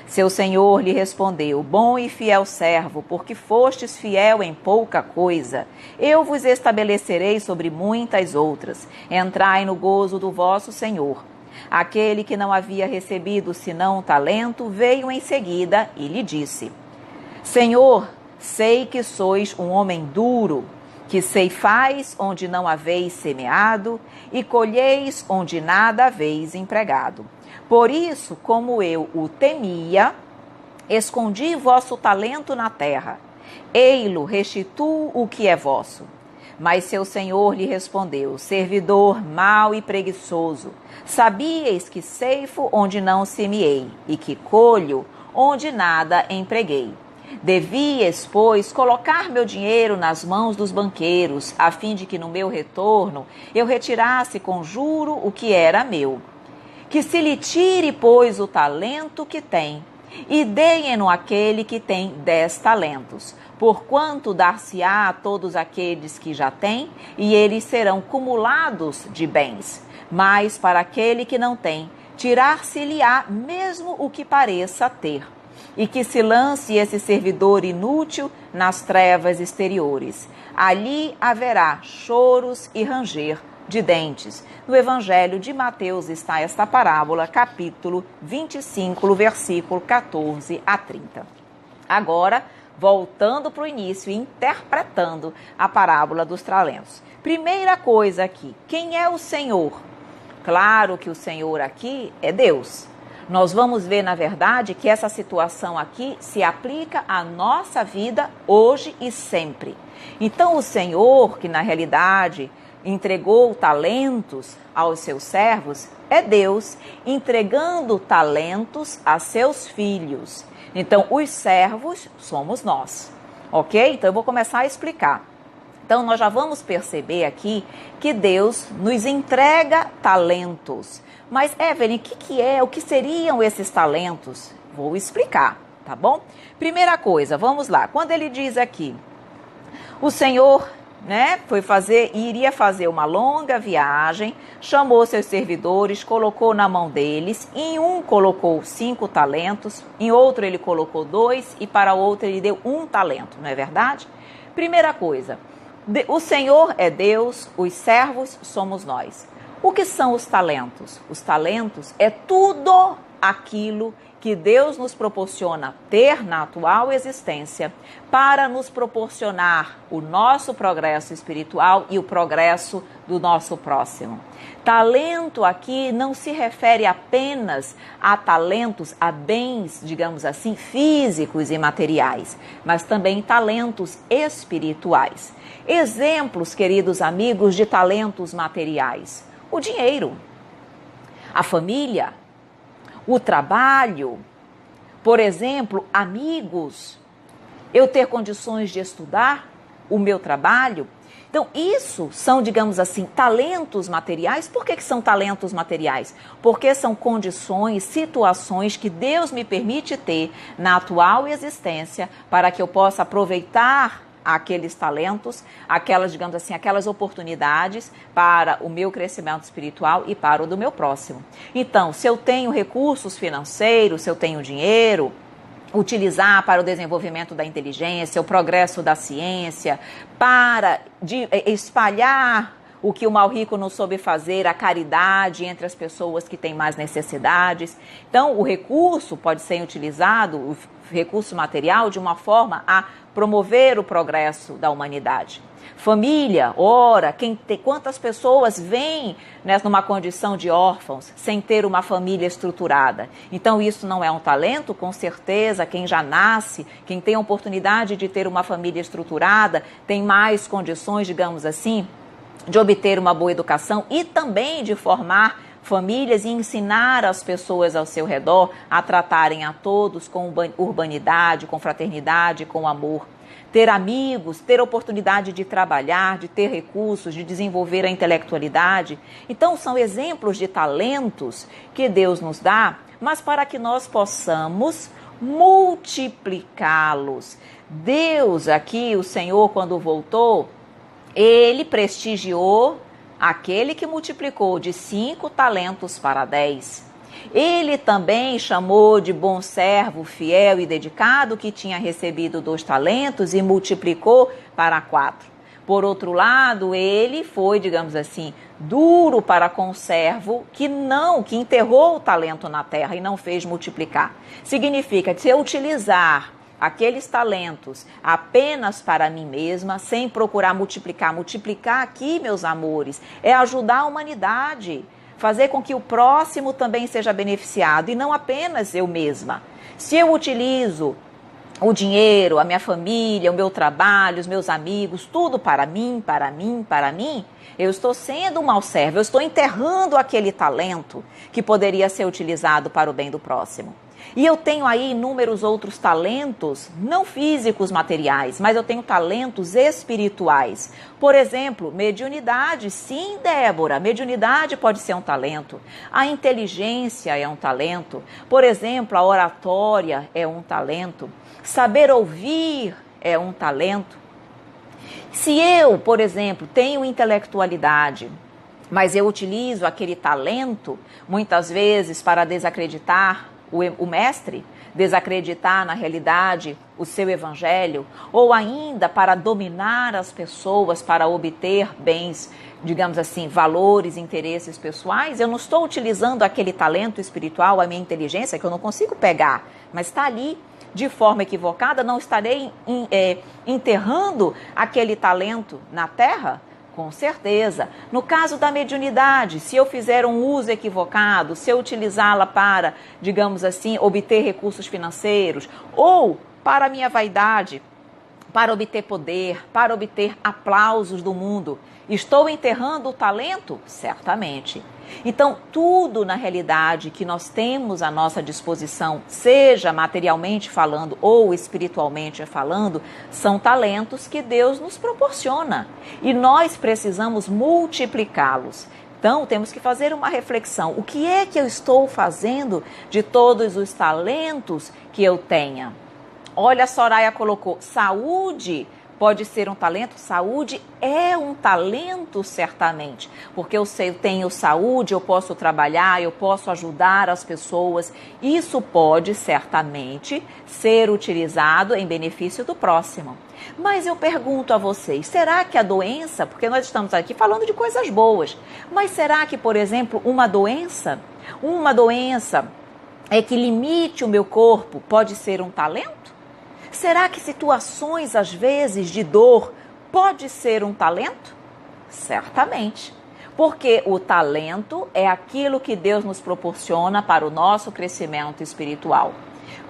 Seu senhor lhe respondeu: Bom e fiel servo, porque fostes fiel em pouca coisa, eu vos estabelecerei sobre muitas outras. Entrai no gozo do vosso senhor. Aquele que não havia recebido senão um talento veio em seguida e lhe disse: Senhor, sei que sois um homem duro, que ceifais onde não haveis semeado e colheis onde nada haveis empregado. Por isso, como eu o temia, escondi vosso talento na terra. Ei-lo, restituo o que é vosso. Mas seu senhor lhe respondeu: Servidor mau e preguiçoso, sabíeis que ceifo onde não semeei e que colho onde nada empreguei. Devias, pois, colocar meu dinheiro nas mãos dos banqueiros, a fim de que no meu retorno eu retirasse com juro o que era meu. Que se lhe tire, pois, o talento que tem, e deem-no àquele que tem 10 talentos, porquanto dar-se-á a todos aqueles que já têm, e eles serão cumulados de bens. Mas para aquele que não tem, tirar-se-lhe-á mesmo o que pareça ter. E que se lance esse servidor inútil nas trevas exteriores. Ali haverá choros e ranger de dentes. No Evangelho de Mateus está esta parábola, capítulo 25, versículo 14 a 30. Agora, voltando para o início e interpretando a parábola dos talentos. Primeira coisa aqui, quem é o Senhor? Claro que o Senhor aqui é Deus. Nós vamos ver, na verdade, que essa situação aqui se aplica à nossa vida hoje e sempre. Então, o Senhor, que na realidade entregou talentos aos seus servos, é Deus entregando talentos a seus filhos. Então, os servos somos nós, ok? Então, eu vou começar a explicar. Então, nós já vamos perceber aqui que Deus nos entrega talentos. Mas, Evelyn, o que seriam esses talentos? Vou explicar, tá bom? Primeira coisa, vamos lá. Quando ele diz aqui, o Senhor, iria fazer uma longa viagem, chamou seus servidores, colocou na mão deles, em um colocou 5 talentos, em outro ele colocou 2 e para outro ele deu 1 talento, não é verdade? Primeira coisa, o Senhor é Deus, os servos somos nós. O que são os talentos? Os talentos é tudo aquilo que Deus nos proporciona ter na atual existência para nos proporcionar o nosso progresso espiritual e o progresso do nosso próximo. Talento aqui não se refere apenas a talentos, a bens, digamos assim, físicos e materiais, mas também talentos espirituais. Exemplos, queridos amigos, de talentos materiais: o dinheiro, a família, o trabalho, por exemplo, amigos, eu ter condições de estudar, o meu trabalho. Então, isso são, digamos assim, talentos materiais. Por que são talentos materiais? Porque são condições, situações que Deus me permite ter na atual existência para que eu possa aproveitar aqueles talentos, aquelas oportunidades para o meu crescimento espiritual e para o do meu próximo. Então, se eu tenho recursos financeiros, se eu tenho dinheiro, utilizar para o desenvolvimento da inteligência, o progresso da ciência, para espalhar o que o mal rico não soube fazer, a caridade entre as pessoas que têm mais necessidades. Então, o recurso pode ser utilizado, o recurso material, de uma forma a promover o progresso da humanidade. Família, ora, quantas pessoas vêm numa condição de órfãos sem ter uma família estruturada? Então, isso não é um talento? Com certeza, quem já nasce, quem tem a oportunidade de ter uma família estruturada, tem mais condições, digamos assim, de obter uma boa educação e também de formar famílias e ensinar as pessoas ao seu redor a tratarem a todos com urbanidade, com fraternidade, com amor. Ter amigos, ter oportunidade de trabalhar, de ter recursos, de desenvolver a intelectualidade. Então, são exemplos de talentos que Deus nos dá, mas para que nós possamos multiplicá-los. Deus aqui, o Senhor, quando voltou, ele prestigiou aquele que multiplicou de 5 talentos para 10. Ele também chamou de bom servo, fiel e dedicado, que tinha recebido 2 talentos e multiplicou para 4. Por outro lado, ele foi, digamos assim, duro para com o servo que enterrou o talento na terra e não fez multiplicar. Significa que se eu utilizar aqueles talentos apenas para mim mesma, sem procurar multiplicar aqui, meus amores, é ajudar a humanidade, fazer com que o próximo também seja beneficiado e não apenas eu mesma. Se eu utilizo o dinheiro, a minha família, o meu trabalho, os meus amigos, tudo para mim, eu estou sendo um mau servo, eu estou enterrando aquele talento que poderia ser utilizado para o bem do próximo. E eu tenho aí inúmeros outros talentos, não físicos, materiais, mas eu tenho talentos espirituais. Por exemplo, mediunidade. Sim, Débora, mediunidade pode ser um talento. A inteligência é um talento. Por exemplo, a oratória é um talento. Saber ouvir é um talento. Se eu, por exemplo, tenho intelectualidade, mas eu utilizo aquele talento, muitas vezes, para desacreditar o mestre, desacreditar na realidade o seu evangelho, ou ainda para dominar as pessoas, para obter bens, digamos assim, valores, interesses pessoais, eu não estou utilizando aquele talento espiritual, a minha inteligência, que eu não consigo pegar, mas está ali de forma equivocada, não estarei enterrando aquele talento na terra? Com certeza. No caso da mediunidade, se eu fizer um uso equivocado, se eu utilizá-la para, digamos assim, obter recursos financeiros, ou para a minha vaidade, para obter poder, para obter aplausos do mundo. Estou enterrando o talento? Certamente. Então, tudo na realidade que nós temos à nossa disposição, seja materialmente falando ou espiritualmente falando, são talentos que Deus nos proporciona e nós precisamos multiplicá-los. Então, temos que fazer uma reflexão. O que é que eu estou fazendo de todos os talentos que eu tenha? Olha, a Soraya colocou, saúde pode ser um talento? Saúde é um talento, certamente, porque eu tenho saúde, eu posso trabalhar, eu posso ajudar as pessoas. Isso pode, certamente, ser utilizado em benefício do próximo. Mas eu pergunto a vocês, será que a doença, porque nós estamos aqui falando de coisas boas, mas será que, por exemplo, uma doença que limite o meu corpo pode ser um talento? Será que situações, às vezes, de dor pode ser um talento? Certamente. Porque o talento é aquilo que Deus nos proporciona para o nosso crescimento espiritual.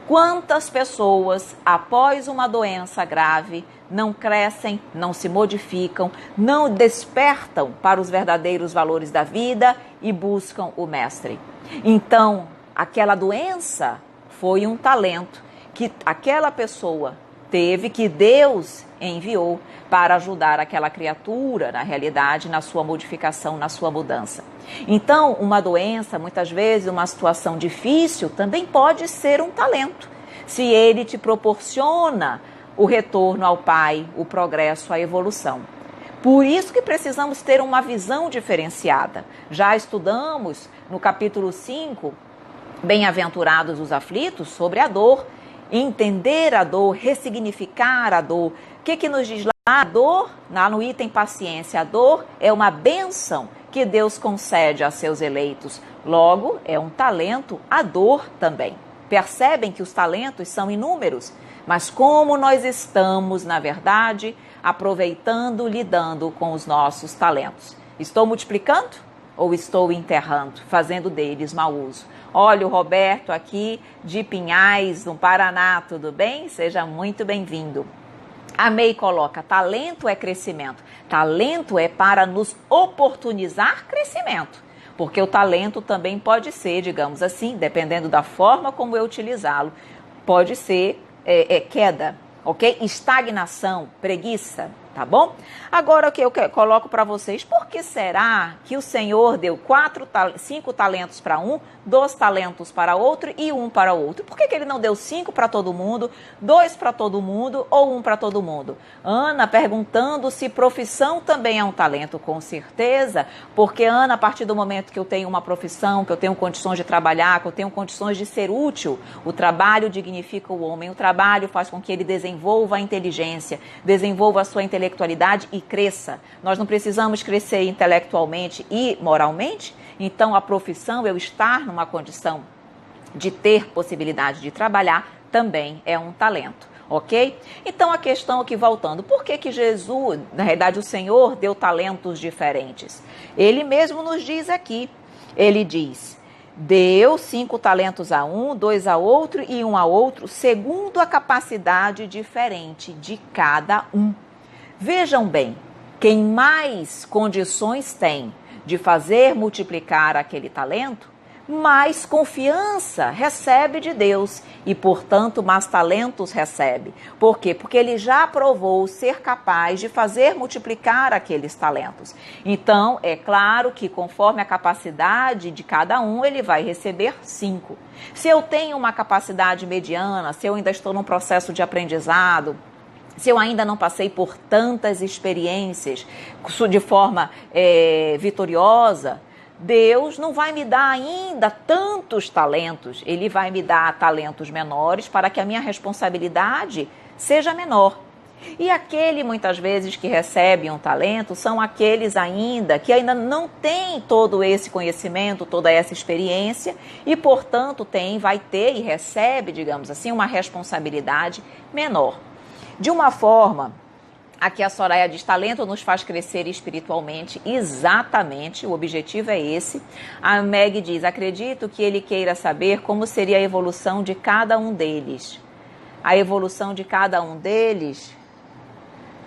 Quantas pessoas, após uma doença grave, não crescem, não se modificam, não despertam para os verdadeiros valores da vida e buscam o Mestre? Então, aquela doença foi um talento que aquela pessoa teve, que Deus enviou para ajudar aquela criatura, na realidade, na sua modificação, na sua mudança. Então, uma doença, muitas vezes, uma situação difícil, também pode ser um talento, se ele te proporciona o retorno ao Pai, o progresso, a evolução. Por isso que precisamos ter uma visão diferenciada. Já estudamos no capítulo 5, Bem-aventurados os aflitos, sobre a dor, entender a dor, ressignificar a dor. O que nos diz lá? A dor, lá no item paciência, a dor é uma bênção que Deus concede a seus eleitos. Logo, é um talento a dor também. Percebem que os talentos são inúmeros, mas como nós estamos, na verdade, aproveitando, lidando com os nossos talentos? Estou multiplicando ou estou enterrando, fazendo deles mau uso? Olha o Roberto aqui de Pinhais, no Paraná, tudo bem? Seja muito bem-vindo. A May coloca, talento é crescimento. Talento é para nos oportunizar crescimento, porque o talento também pode ser, digamos assim, dependendo da forma como eu utilizá-lo, pode ser queda, ok? Estagnação, preguiça. Tá bom? Agora o que eu coloco para vocês, por que será que o Senhor deu 5 talentos para um, 2 talentos para outro e 1 para outro? Por que ele não deu 5 para todo mundo, 2 para todo mundo ou 1 para todo mundo? Ana perguntando se profissão também é um talento, com certeza, porque Ana, a partir do momento que eu tenho uma profissão, que eu tenho condições de trabalhar, que eu tenho condições de ser útil, o trabalho dignifica o homem, o trabalho faz com que ele desenvolva a inteligência, desenvolva a sua intelectualidade e cresça. Nós não precisamos crescer intelectualmente e moralmente, então a profissão, eu estar numa condição de ter possibilidade de trabalhar, também é um talento, ok? Então a questão aqui voltando, por que Jesus, na realidade o Senhor deu talentos diferentes? Ele mesmo nos diz aqui, ele diz, deu 5 talentos a um, 2 a outro e 1 a outro, segundo a capacidade diferente de cada um. Vejam bem, quem mais condições tem de fazer multiplicar aquele talento, mais confiança recebe de Deus e, portanto, mais talentos recebe. Por quê? Porque ele já provou ser capaz de fazer multiplicar aqueles talentos. Então, é claro que conforme a capacidade de cada um, ele vai receber 5. Se eu tenho uma capacidade mediana, se eu ainda estou num processo de aprendizado, se eu ainda não passei por tantas experiências de forma vitoriosa, Deus não vai me dar ainda tantos talentos. Ele vai me dar talentos menores para que a minha responsabilidade seja menor. E aquele, muitas vezes, que recebe um talento são aqueles que ainda não têm todo esse conhecimento, toda essa experiência e, portanto, vai ter e recebe, digamos assim, uma responsabilidade menor. De uma forma, aqui a Soraya diz, talento nos faz crescer espiritualmente, exatamente, o objetivo é esse. A Meg diz, acredito que ele queira saber como seria a evolução de cada um deles. A evolução de cada um deles,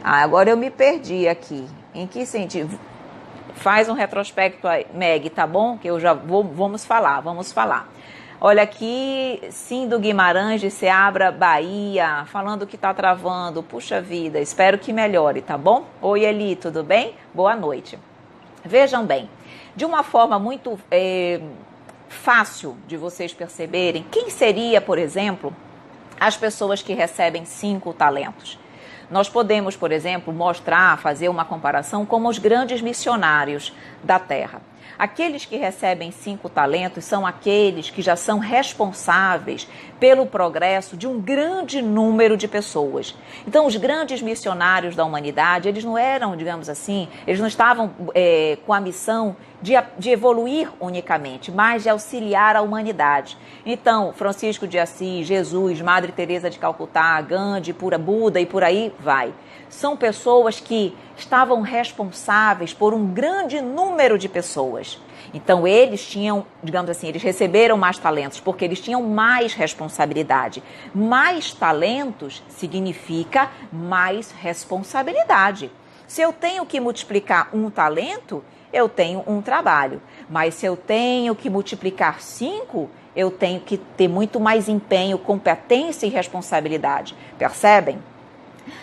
Agora eu me perdi aqui. Em que sentido? Faz um retrospecto aí, Meg, tá bom? Que eu já vamos falar. Olha aqui, Cindo Guimarães de Ceabra, Bahia, falando que tá travando. Puxa vida, espero que melhore, tá bom? Oi, Eli, tudo bem? Boa noite. Vejam bem, de uma forma muito fácil de vocês perceberem, quem seria, por exemplo, as pessoas que recebem 5 talentos? Nós podemos, por exemplo, fazer uma comparação com os grandes missionários da terra. Aqueles que recebem 5 talentos são aqueles que já são responsáveis pelo progresso de um grande número de pessoas. Então, os grandes missionários da humanidade, eles não eram, digamos assim, eles não estavam com a missão de evoluir unicamente, mas de auxiliar a humanidade. Então, Francisco de Assis, Jesus, Madre Teresa de Calcutá, Gandhi, Buda e por aí vai. São pessoas que estavam responsáveis por um grande número de pessoas. Então, eles tinham, digamos assim, eles receberam mais talentos porque eles tinham mais responsabilidade. Mais talentos significa mais responsabilidade. Se eu tenho que multiplicar um talento, eu tenho um trabalho. Mas se eu tenho que multiplicar 5, eu tenho que ter muito mais empenho, competência e responsabilidade. Percebem?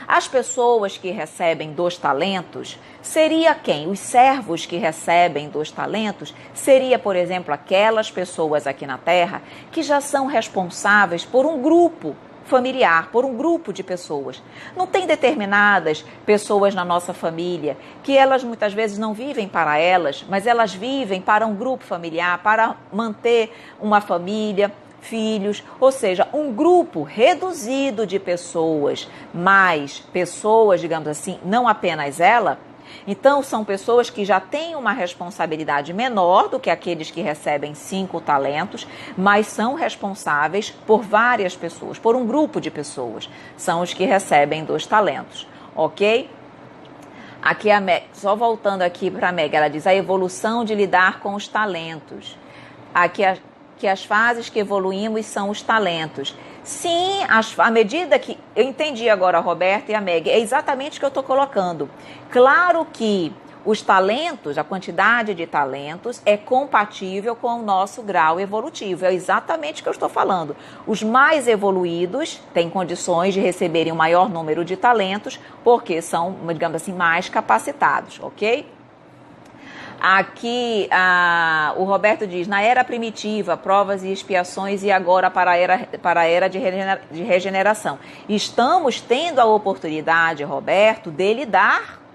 As pessoas que recebem 2 talentos, seria quem? Os servos que recebem 2 talentos, seria, por exemplo, aquelas pessoas aqui na Terra que já são responsáveis por um grupo familiar, por um grupo de pessoas. Não tem determinadas pessoas na nossa família que elas muitas vezes não vivem para elas, mas elas vivem para um grupo familiar, para manter uma família, filhos, ou seja, um grupo reduzido de pessoas, mas pessoas, digamos assim, não apenas ela. Então, são pessoas que já têm uma responsabilidade menor do que aqueles que recebem 5 talentos, mas são responsáveis por várias pessoas, por um grupo de pessoas. São os que recebem 2 talentos, ok? Aqui a Meg, só voltando aqui para a Meg, ela diz a evolução de lidar com os talentos. Aqui que as fases que evoluímos são os talentos. Sim, à medida que... Eu entendi agora, a Roberta e a Meg, é exatamente o que eu estou colocando. Claro que os talentos, a quantidade de talentos é compatível com o nosso grau evolutivo. É exatamente o que eu estou falando. Os mais evoluídos têm condições de receberem um maior número de talentos porque são, digamos assim, mais capacitados, ok? Aqui o Roberto diz, na era primitiva, provas e expiações e agora para a era de regeneração. Estamos tendo a oportunidade, Roberto, de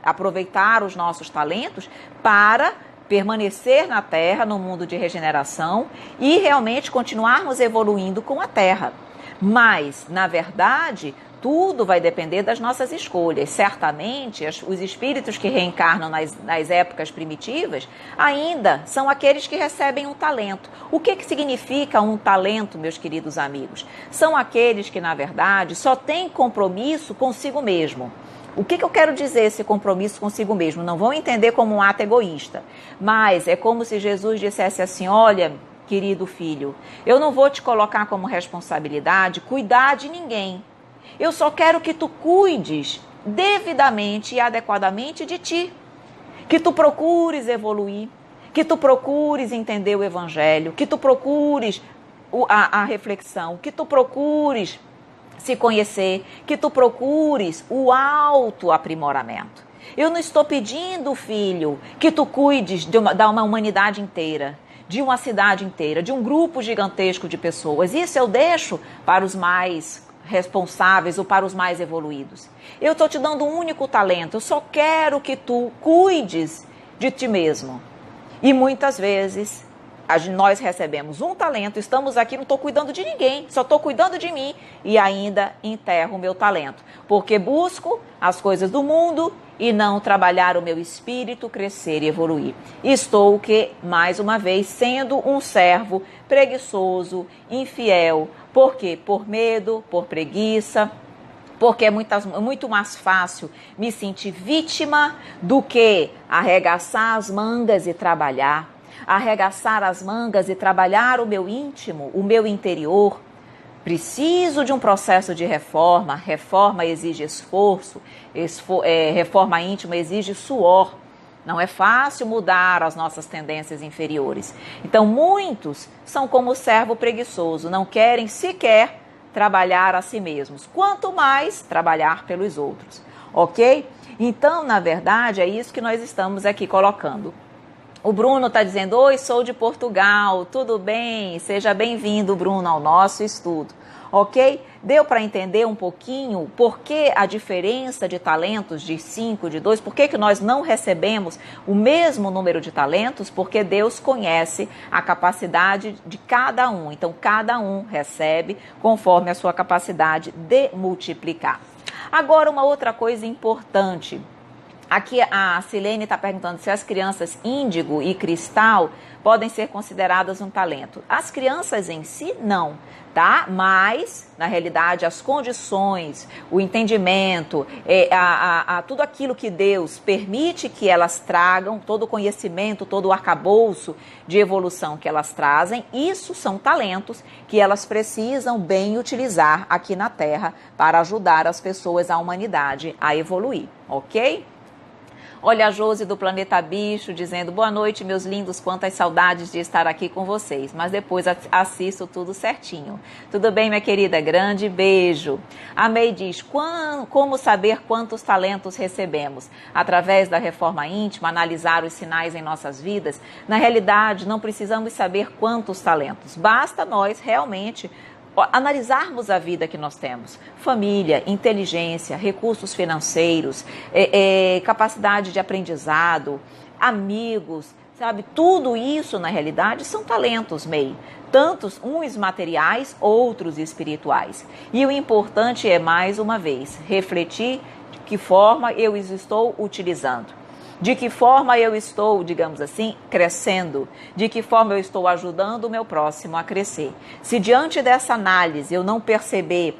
aproveitar os nossos talentos para permanecer na Terra, no mundo de regeneração e realmente continuarmos evoluindo com a Terra. Mas, na verdade, tudo vai depender das nossas escolhas. Certamente, os espíritos que reencarnam nas épocas primitivas ainda são aqueles que recebem um talento. O que significa um talento, meus queridos amigos? São aqueles que, na verdade, só têm compromisso consigo mesmo. O que eu quero dizer esse compromisso consigo mesmo? Não vão entender como um ato egoísta, mas é como se Jesus dissesse assim, olha, querido filho, eu não vou te colocar como responsabilidade cuidar de ninguém. Eu só quero que tu cuides devidamente e adequadamente de ti. Que tu procures evoluir, que tu procures entender o Evangelho, que tu procures a reflexão, que tu procures se conhecer, que tu procures o autoaprimoramento. Eu não estou pedindo, filho, que tu cuides da uma humanidade inteira, de uma cidade inteira, de um grupo gigantesco de pessoas. Isso eu deixo para os mais responsáveis ou para os mais evoluídos. Eu estou te dando um único talento, eu só quero que tu cuides de ti mesmo. E muitas vezes nós recebemos um talento, estamos aqui, não estou cuidando de ninguém, só estou cuidando de mim e ainda enterro o meu talento, porque busco as coisas do mundo e não trabalhar o meu espírito, crescer e evoluir. Estou, mais uma vez, sendo um servo preguiçoso, infiel. Por quê? Por medo, por preguiça, porque é muito mais fácil me sentir vítima do que arregaçar as mangas e trabalhar. Arregaçar as mangas e trabalhar o meu íntimo, o meu interior. Preciso de um processo de reforma. Reforma exige esforço, reforma íntima exige suor. Não é fácil mudar as nossas tendências inferiores. Então, muitos são como o servo preguiçoso, não querem sequer trabalhar a si mesmos, quanto mais trabalhar pelos outros, ok? Então, na verdade, é isso que nós estamos aqui colocando. O Bruno está dizendo, oi, sou de Portugal, tudo bem? Seja bem-vindo, Bruno, ao nosso estudo, ok? Deu para entender um pouquinho por que a diferença de talentos de 5, de 2, por que nós não recebemos o mesmo número de talentos? Porque Deus conhece a capacidade de cada um, então cada um recebe conforme a sua capacidade de multiplicar. Agora, uma outra coisa importante. Aqui a Silene está perguntando se as crianças índigo e cristal podem ser consideradas um talento. As crianças em si, não, tá? Mas, na realidade, as condições, o entendimento, tudo aquilo que Deus permite que elas tragam, todo o conhecimento, todo o arcabouço de evolução que elas trazem, isso são talentos que elas precisam bem utilizar aqui na Terra para ajudar as pessoas, a humanidade a evoluir, ok? Olha a Josi do Planeta Bicho dizendo, boa noite, meus lindos, quantas saudades de estar aqui com vocês, mas depois assisto tudo certinho. Tudo bem, minha querida? Grande beijo. A May diz, como saber quantos talentos recebemos? Através da reforma íntima, analisar os sinais em nossas vidas? Na realidade, não precisamos saber quantos talentos, basta nós realmente analisarmos a vida que nós temos, família, inteligência, recursos financeiros, capacidade de aprendizado, amigos, sabe? Tudo isso, na realidade, são talentos, May. Tantos, uns materiais, outros espirituais. E o importante é, mais uma vez, refletir de que forma eu os estou utilizando. De que forma eu estou, digamos assim, crescendo? De que forma eu estou ajudando o meu próximo a crescer? Se diante dessa análise eu não perceber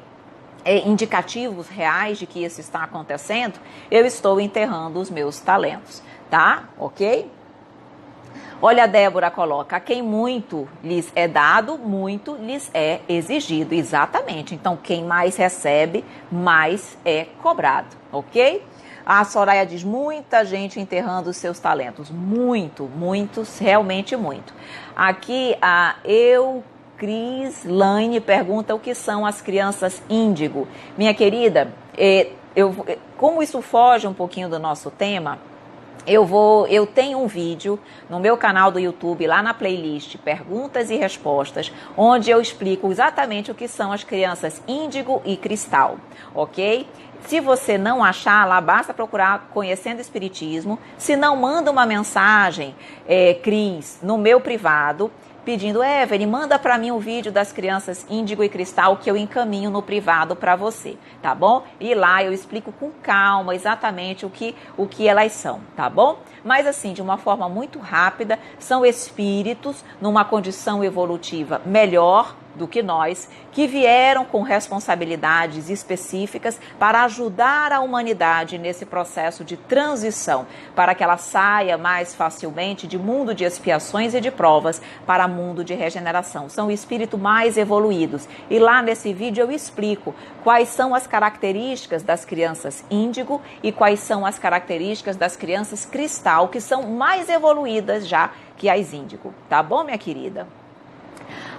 indicativos reais de que isso está acontecendo, eu estou enterrando os meus talentos, tá? Ok? Olha, a Débora coloca, a quem muito lhes é dado, muito lhes é exigido. Exatamente. Então, quem mais recebe, mais é cobrado, ok? A Soraya diz, muita gente enterrando os seus talentos. Muitos, realmente muito. Aqui a Cris Laine pergunta o que são as crianças índigo. Minha querida, como isso foge um pouquinho do nosso tema, eu tenho um vídeo no meu canal do YouTube, lá na playlist Perguntas e Respostas, onde eu explico exatamente o que são as crianças índigo e cristal, ok? Se você não achar, lá basta procurar Conhecendo Espiritismo. Se não, manda uma mensagem, Cris, no meu privado, pedindo, Evelyn, manda para mim um vídeo das crianças índigo e cristal que eu encaminho no privado para você, tá bom? E lá eu explico com calma exatamente o que elas são, tá bom? Mas assim, de uma forma muito rápida, são espíritos numa condição evolutiva melhor do que nós, que vieram com responsabilidades específicas para ajudar a humanidade nesse processo de transição, para que ela saia mais facilmente de mundo de expiações e de provas para mundo de regeneração. São espíritos mais evoluídos. E lá nesse vídeo eu explico quais são as características das crianças índigo e quais são as características das crianças cristal, que são mais evoluídas já que as índigo. Tá bom, minha querida?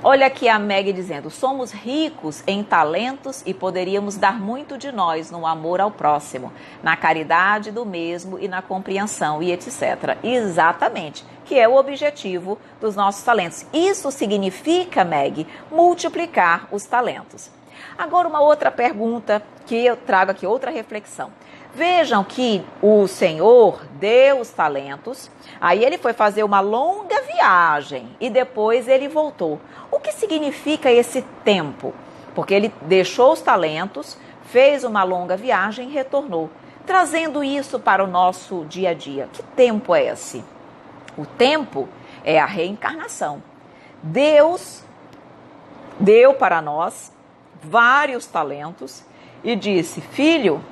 Olha aqui a Meg dizendo, somos ricos em talentos e poderíamos dar muito de nós no amor ao próximo, na caridade do mesmo e na compreensão e etc. Exatamente, que é o objetivo dos nossos talentos. Isso significa, Meg, multiplicar os talentos. Agora uma outra pergunta que eu trago aqui, outra reflexão. Vejam que o Senhor deu os talentos, aí ele foi fazer uma longa viagem e depois ele voltou. O que significa esse tempo? Porque ele deixou os talentos, fez uma longa viagem e retornou, trazendo isso para o nosso dia a dia. Que tempo é esse? O tempo é a reencarnação. Deus deu para nós vários talentos e disse, filho,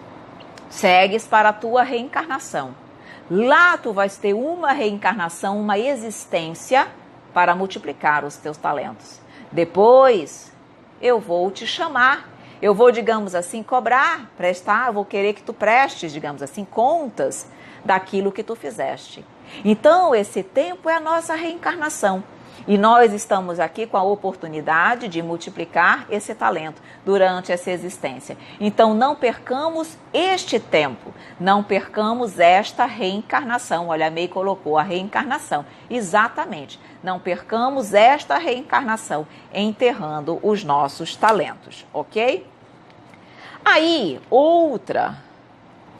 segues para a tua reencarnação. Lá tu vais ter uma reencarnação, uma existência para multiplicar os teus talentos. Depois eu vou te chamar. Eu vou, digamos assim, cobrar, prestar, eu vou querer que tu prestes, digamos assim, contas daquilo que tu fizeste. Então, esse tempo é a nossa reencarnação. E nós estamos aqui com a oportunidade de multiplicar esse talento durante essa existência. Então, não percamos este tempo, não percamos esta reencarnação. Olha, a May colocou a reencarnação. Exatamente, não percamos esta reencarnação enterrando os nossos talentos, ok? Aí, outra,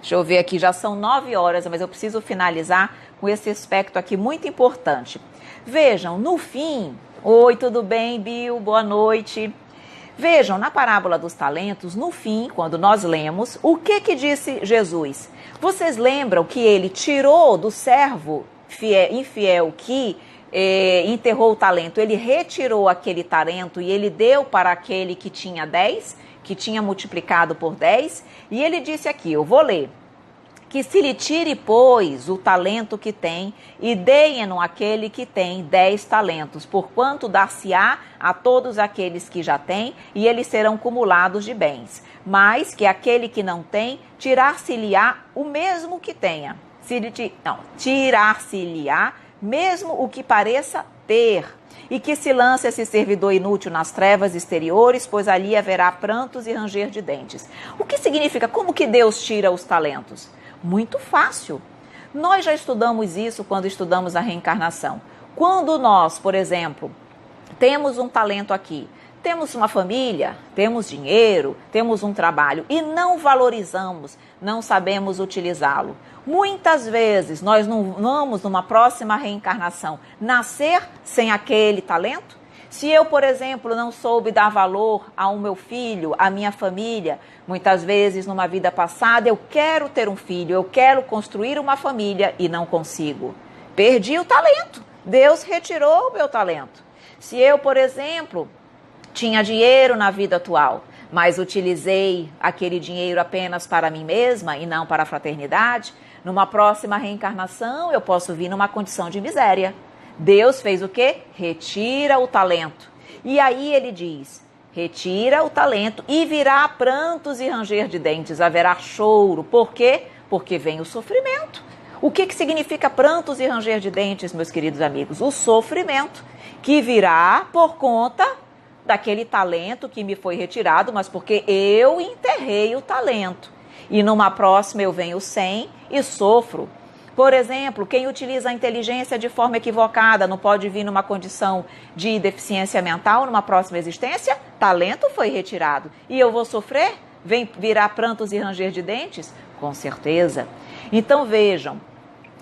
deixa eu ver aqui, já são 9 horas, mas eu preciso finalizar com esse aspecto aqui muito importante. Vejam, no fim, oi, tudo bem, Bill? Boa noite. Vejam, na parábola dos talentos, no fim, quando nós lemos, o que disse Jesus? Vocês lembram que ele tirou do servo infiel que enterrou o talento, ele retirou aquele talento e ele deu para aquele que tinha 10, que tinha multiplicado por 10, e ele disse aqui, eu vou ler, que se lhe tire, pois, o talento que tem, e deem-no aquele que tem 10 talentos, porquanto dar-se-á a todos aqueles que já têm, e eles serão cumulados de bens. Mas que aquele que não tem, tirar-se-lhe-á o mesmo que tenha. Tirar-se-lhe-á mesmo o que pareça ter. E que se lance esse servidor inútil nas trevas exteriores, pois ali haverá prantos e ranger de dentes. O que significa? Como que Deus tira os talentos? Muito fácil. Nós já estudamos isso quando estudamos a reencarnação. Quando nós, por exemplo, temos um talento aqui, temos uma família, temos dinheiro, temos um trabalho e não valorizamos, não sabemos utilizá-lo. Muitas vezes nós não vamos, numa próxima reencarnação, nascer sem aquele talento. Se eu, por exemplo, não soube dar valor ao meu filho, à minha família, muitas vezes numa vida passada eu quero ter um filho, eu quero construir uma família e não consigo. Perdi o talento, Deus retirou o meu talento. Se eu, por exemplo, tinha dinheiro na vida atual, mas utilizei aquele dinheiro apenas para mim mesma e não para a fraternidade, numa próxima reencarnação eu posso vir numa condição de miséria. Deus fez o quê? Retira o talento. E aí ele diz, retira o talento e virá prantos e ranger de dentes, haverá choro. Por quê? Porque vem o sofrimento. O que significa prantos e ranger de dentes, meus queridos amigos? O sofrimento que virá por conta daquele talento que me foi retirado, mas porque eu enterrei o talento. E numa próxima eu venho sem e sofro. Por exemplo, quem utiliza a inteligência de forma equivocada não pode vir numa condição de deficiência mental numa próxima existência? Talento foi retirado. E eu vou sofrer? Vem virar prantos e ranger de dentes? Com certeza. Então vejam,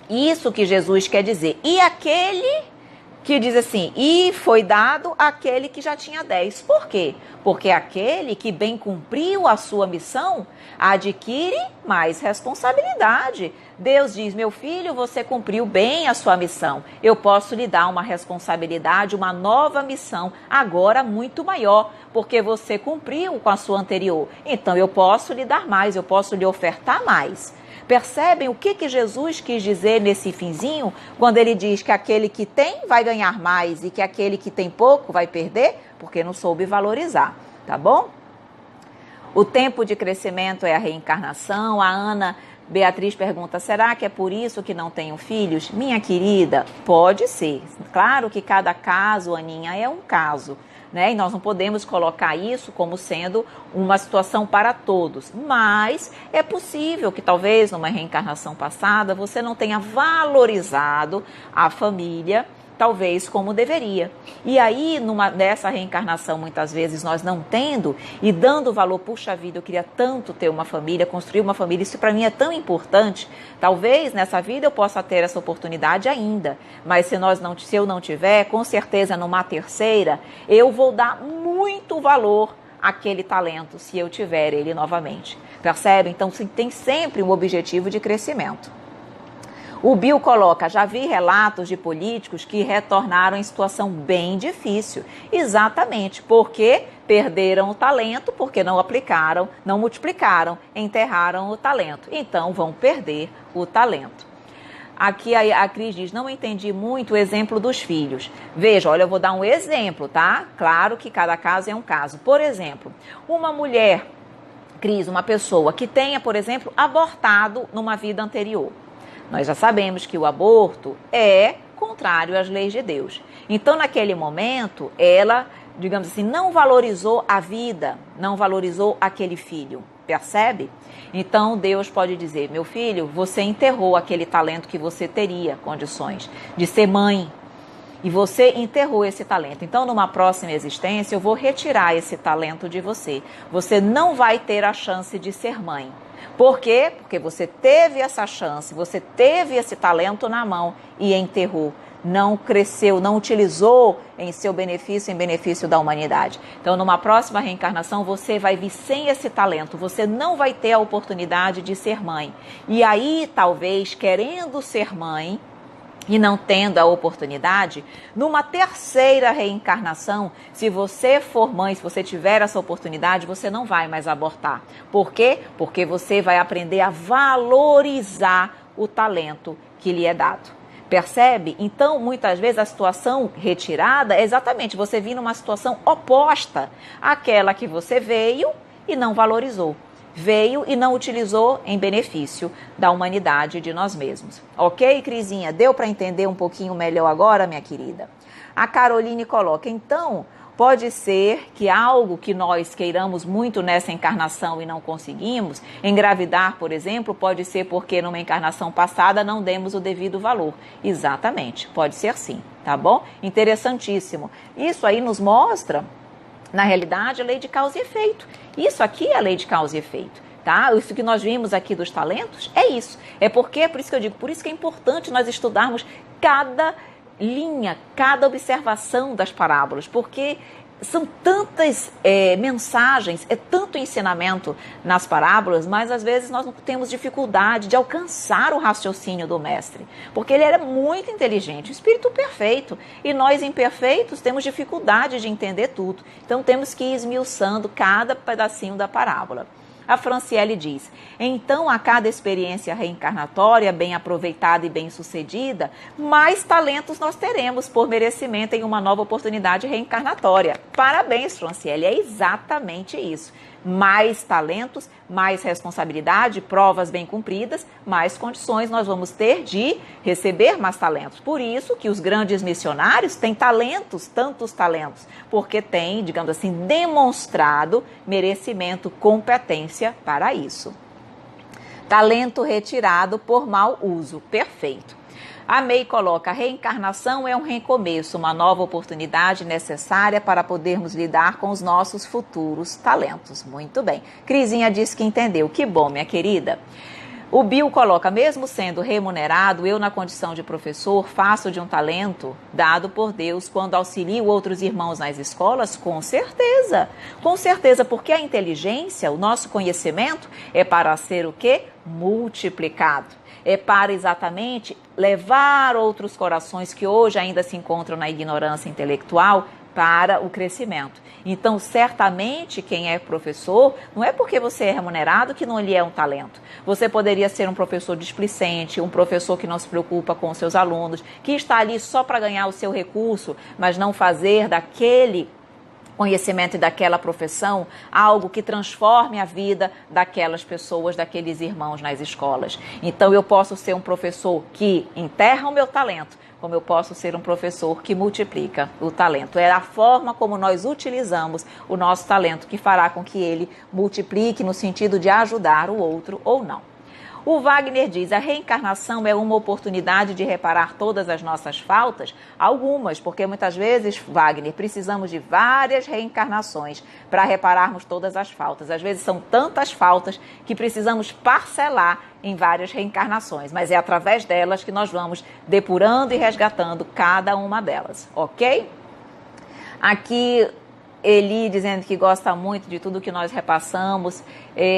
isso que Jesus quer dizer. E aquele que diz assim, e foi dado àquele que já tinha 10. Por quê? Porque aquele que bem cumpriu a sua missão adquire mais responsabilidade. Deus diz, meu filho, você cumpriu bem a sua missão. Eu posso lhe dar uma responsabilidade, uma nova missão, agora muito maior, porque você cumpriu com a sua anterior. Então eu posso lhe dar mais, eu posso lhe ofertar mais. Percebem o que Jesus quis dizer nesse finzinho, quando ele diz que aquele que tem vai ganhar mais e que aquele que tem pouco vai perder, porque não soube valorizar, tá bom? O tempo de crescimento é a reencarnação. A Ana Beatriz pergunta, será que é por isso que não tenho filhos? Minha querida, pode ser. Claro que cada caso, Aninha, é um caso, né? E nós não podemos colocar isso como sendo uma situação para todos, mas é possível que talvez numa reencarnação passada você não tenha valorizado a família, talvez como deveria. E aí, nessa reencarnação, muitas vezes nós não tendo e dando valor, puxa vida, eu queria tanto ter uma família, construir uma família, isso para mim é tão importante. Talvez nessa vida eu possa ter essa oportunidade ainda, mas se eu não tiver, com certeza numa terceira, eu vou dar muito valor àquele talento, se eu tiver ele novamente. Percebe? Então tem sempre um objetivo de crescimento. O Bill coloca, já vi relatos de políticos que retornaram em situação bem difícil. Exatamente, porque perderam o talento, porque não aplicaram, não multiplicaram, enterraram o talento. Então vão perder o talento. Aqui a Cris diz, não entendi muito o exemplo dos filhos. Veja, olha, eu vou dar um exemplo, tá? Claro que cada caso é um caso. Por exemplo, uma mulher, Cris, uma pessoa que tenha, por exemplo, abortado numa vida anterior. Nós já sabemos que o aborto é contrário às leis de Deus. Então, naquele momento, ela, digamos assim, não valorizou a vida, não valorizou aquele filho. Percebe? Então, Deus pode dizer, meu filho, você enterrou aquele talento que você teria condições de ser mãe. E você enterrou esse talento. Então, numa próxima existência, eu vou retirar esse talento de você. Você não vai ter a chance de ser mãe. Por quê? Porque você teve essa chance, você teve esse talento na mão e enterrou. Não cresceu, não utilizou em seu benefício, em benefício da humanidade. Então, numa próxima reencarnação, você vai vir sem esse talento. Você não vai ter a oportunidade de ser mãe. E aí, talvez, querendo ser mãe e não tendo a oportunidade, numa terceira reencarnação, se você for mãe, se você tiver essa oportunidade, você não vai mais abortar. Por quê? Porque você vai aprender a valorizar o talento que lhe é dado. Percebe? Então, muitas vezes, a situação retirada é exatamente você vir numa situação oposta àquela que você veio e não valorizou. Veio e não utilizou em benefício da humanidade e de nós mesmos. Ok, Crisinha? Deu para entender um pouquinho melhor agora, minha querida? A Caroline coloca, então, pode ser que algo que nós queiramos muito nessa encarnação e não conseguimos, engravidar, por exemplo, pode ser porque numa encarnação passada não demos o devido valor. Exatamente, pode ser sim, tá bom? Interessantíssimo. Isso aí nos mostra, na realidade, a lei de causa e efeito. Isso aqui é a lei de causa e efeito. Tá? Isso que nós vimos aqui dos talentos é isso. É porque, por isso que eu digo, por isso que é importante nós estudarmos cada linha, cada observação das parábolas, porque são tantas mensagens, é tanto ensinamento nas parábolas, mas às vezes nós não temos dificuldade de alcançar o raciocínio do mestre, porque ele era muito inteligente, o espírito perfeito, e nós imperfeitos temos dificuldade de entender tudo, então temos que ir esmiuçando cada pedacinho da parábola. A Franciele diz, então a cada experiência reencarnatória bem aproveitada e bem sucedida, mais talentos nós teremos por merecimento em uma nova oportunidade reencarnatória. Parabéns, Franciele, é exatamente isso. Mais talentos, mais responsabilidade, provas bem cumpridas, mais condições nós vamos ter de receber mais talentos. Por isso que os grandes missionários têm talentos, tantos talentos, porque têm, digamos assim, demonstrado merecimento, competência para isso. Talento retirado por mau uso. Perfeito. A May coloca, a reencarnação é um recomeço, uma nova oportunidade necessária para podermos lidar com os nossos futuros talentos. Muito bem. Crisinha disse que entendeu. Que bom, minha querida. O Bill coloca, mesmo sendo remunerado, eu na condição de professor faço de um talento dado por Deus quando auxilio outros irmãos nas escolas? Com certeza, porque a inteligência, o nosso conhecimento é para ser o quê? Multiplicado. É para exatamente levar outros corações que hoje ainda se encontram na ignorância intelectual para o crescimento. Então, certamente, quem é professor, não é porque você é remunerado que não lhe é um talento. Você poderia ser um professor displicente, um professor que não se preocupa com os seus alunos, que está ali só para ganhar o seu recurso, mas não fazer daquele conhecimento e daquela profissão algo que transforme a vida daquelas pessoas, daqueles irmãos nas escolas. Então, eu posso ser um professor que enterra o meu talento, como eu posso ser um professor que multiplica o talento. É a forma como nós utilizamos o nosso talento que fará com que ele multiplique no sentido de ajudar o outro ou não. O Wagner diz, a reencarnação é uma oportunidade de reparar todas as nossas faltas? Algumas, porque muitas vezes, Wagner, precisamos de várias reencarnações para repararmos todas as faltas. Às vezes são tantas faltas que precisamos parcelar em várias reencarnações, mas é através delas que nós vamos depurando e resgatando cada uma delas, ok? Aqui Eli dizendo que gosta muito de tudo que nós repassamos.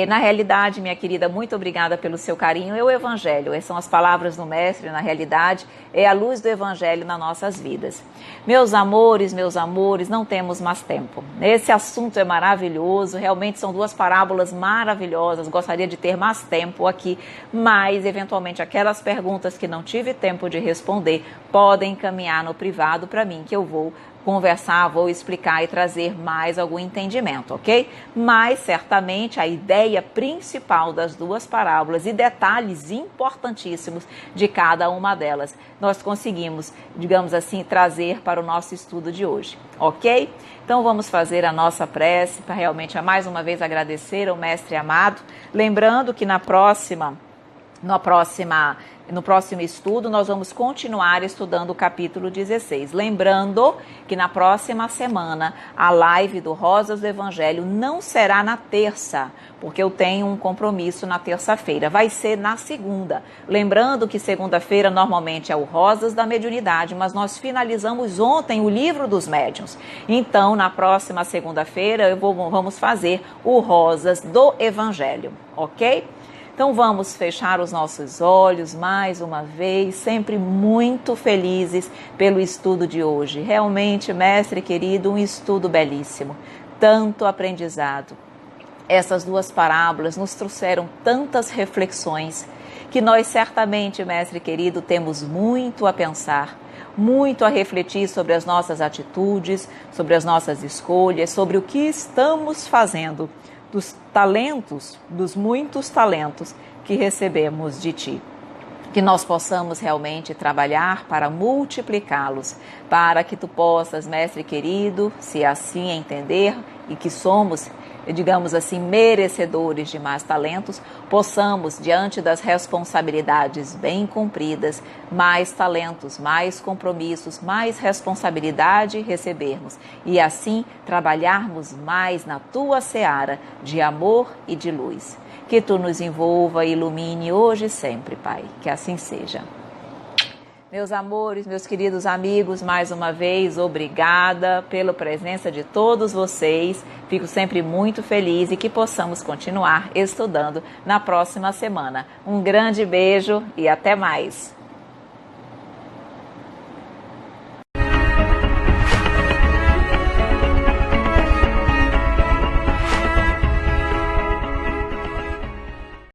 Na realidade, minha querida, muito obrigada pelo seu carinho. É o Evangelho, são as palavras do Mestre, na realidade, é a luz do Evangelho nas nossas vidas. Meus amores, não temos mais tempo. Esse assunto é maravilhoso, realmente são duas parábolas maravilhosas. Gostaria de ter mais tempo aqui, mas eventualmente aquelas perguntas que não tive tempo de responder podem encaminhar no privado para mim, que eu vou conversar, vou explicar e trazer mais algum entendimento, ok? Mas certamente a ideia principal das duas parábolas e detalhes importantíssimos de cada uma delas nós conseguimos, digamos assim, trazer para o nosso estudo de hoje, ok? Então vamos fazer a nossa prece para realmente mais uma vez agradecer ao Mestre amado, lembrando que no próximo estudo, nós vamos continuar estudando o capítulo 16. Lembrando que na próxima semana, a live do Rosas do Evangelho não será na terça, porque eu tenho um compromisso na terça-feira. Vai ser na segunda. Lembrando que segunda-feira normalmente é o Rosas da Mediunidade, mas nós finalizamos ontem o Livro dos Médiuns. Então, na próxima segunda-feira, vamos fazer o Rosas do Evangelho, ok? Então vamos fechar os nossos olhos mais uma vez, sempre muito felizes pelo estudo de hoje. Realmente, mestre querido, um estudo belíssimo, tanto aprendizado. Essas duas parábolas nos trouxeram tantas reflexões que nós certamente, mestre querido, temos muito a pensar, muito a refletir sobre as nossas atitudes, sobre as nossas escolhas, sobre o que estamos fazendo dos talentos, dos muitos talentos que recebemos de Ti. Que nós possamos realmente trabalhar para multiplicá-los, para que Tu possas, Mestre querido, se assim entender e que somos, digamos assim, merecedores de mais talentos, possamos, diante das responsabilidades bem cumpridas, mais talentos, mais compromissos, mais responsabilidade recebermos e assim trabalharmos mais na Tua seara de amor e de luz. Que Tu nos envolva e ilumine hoje e sempre, Pai. Que assim seja. Meus amores, meus queridos amigos, mais uma vez, obrigada pela presença de todos vocês. Fico sempre muito feliz e que possamos continuar estudando na próxima semana. Um grande beijo e até mais.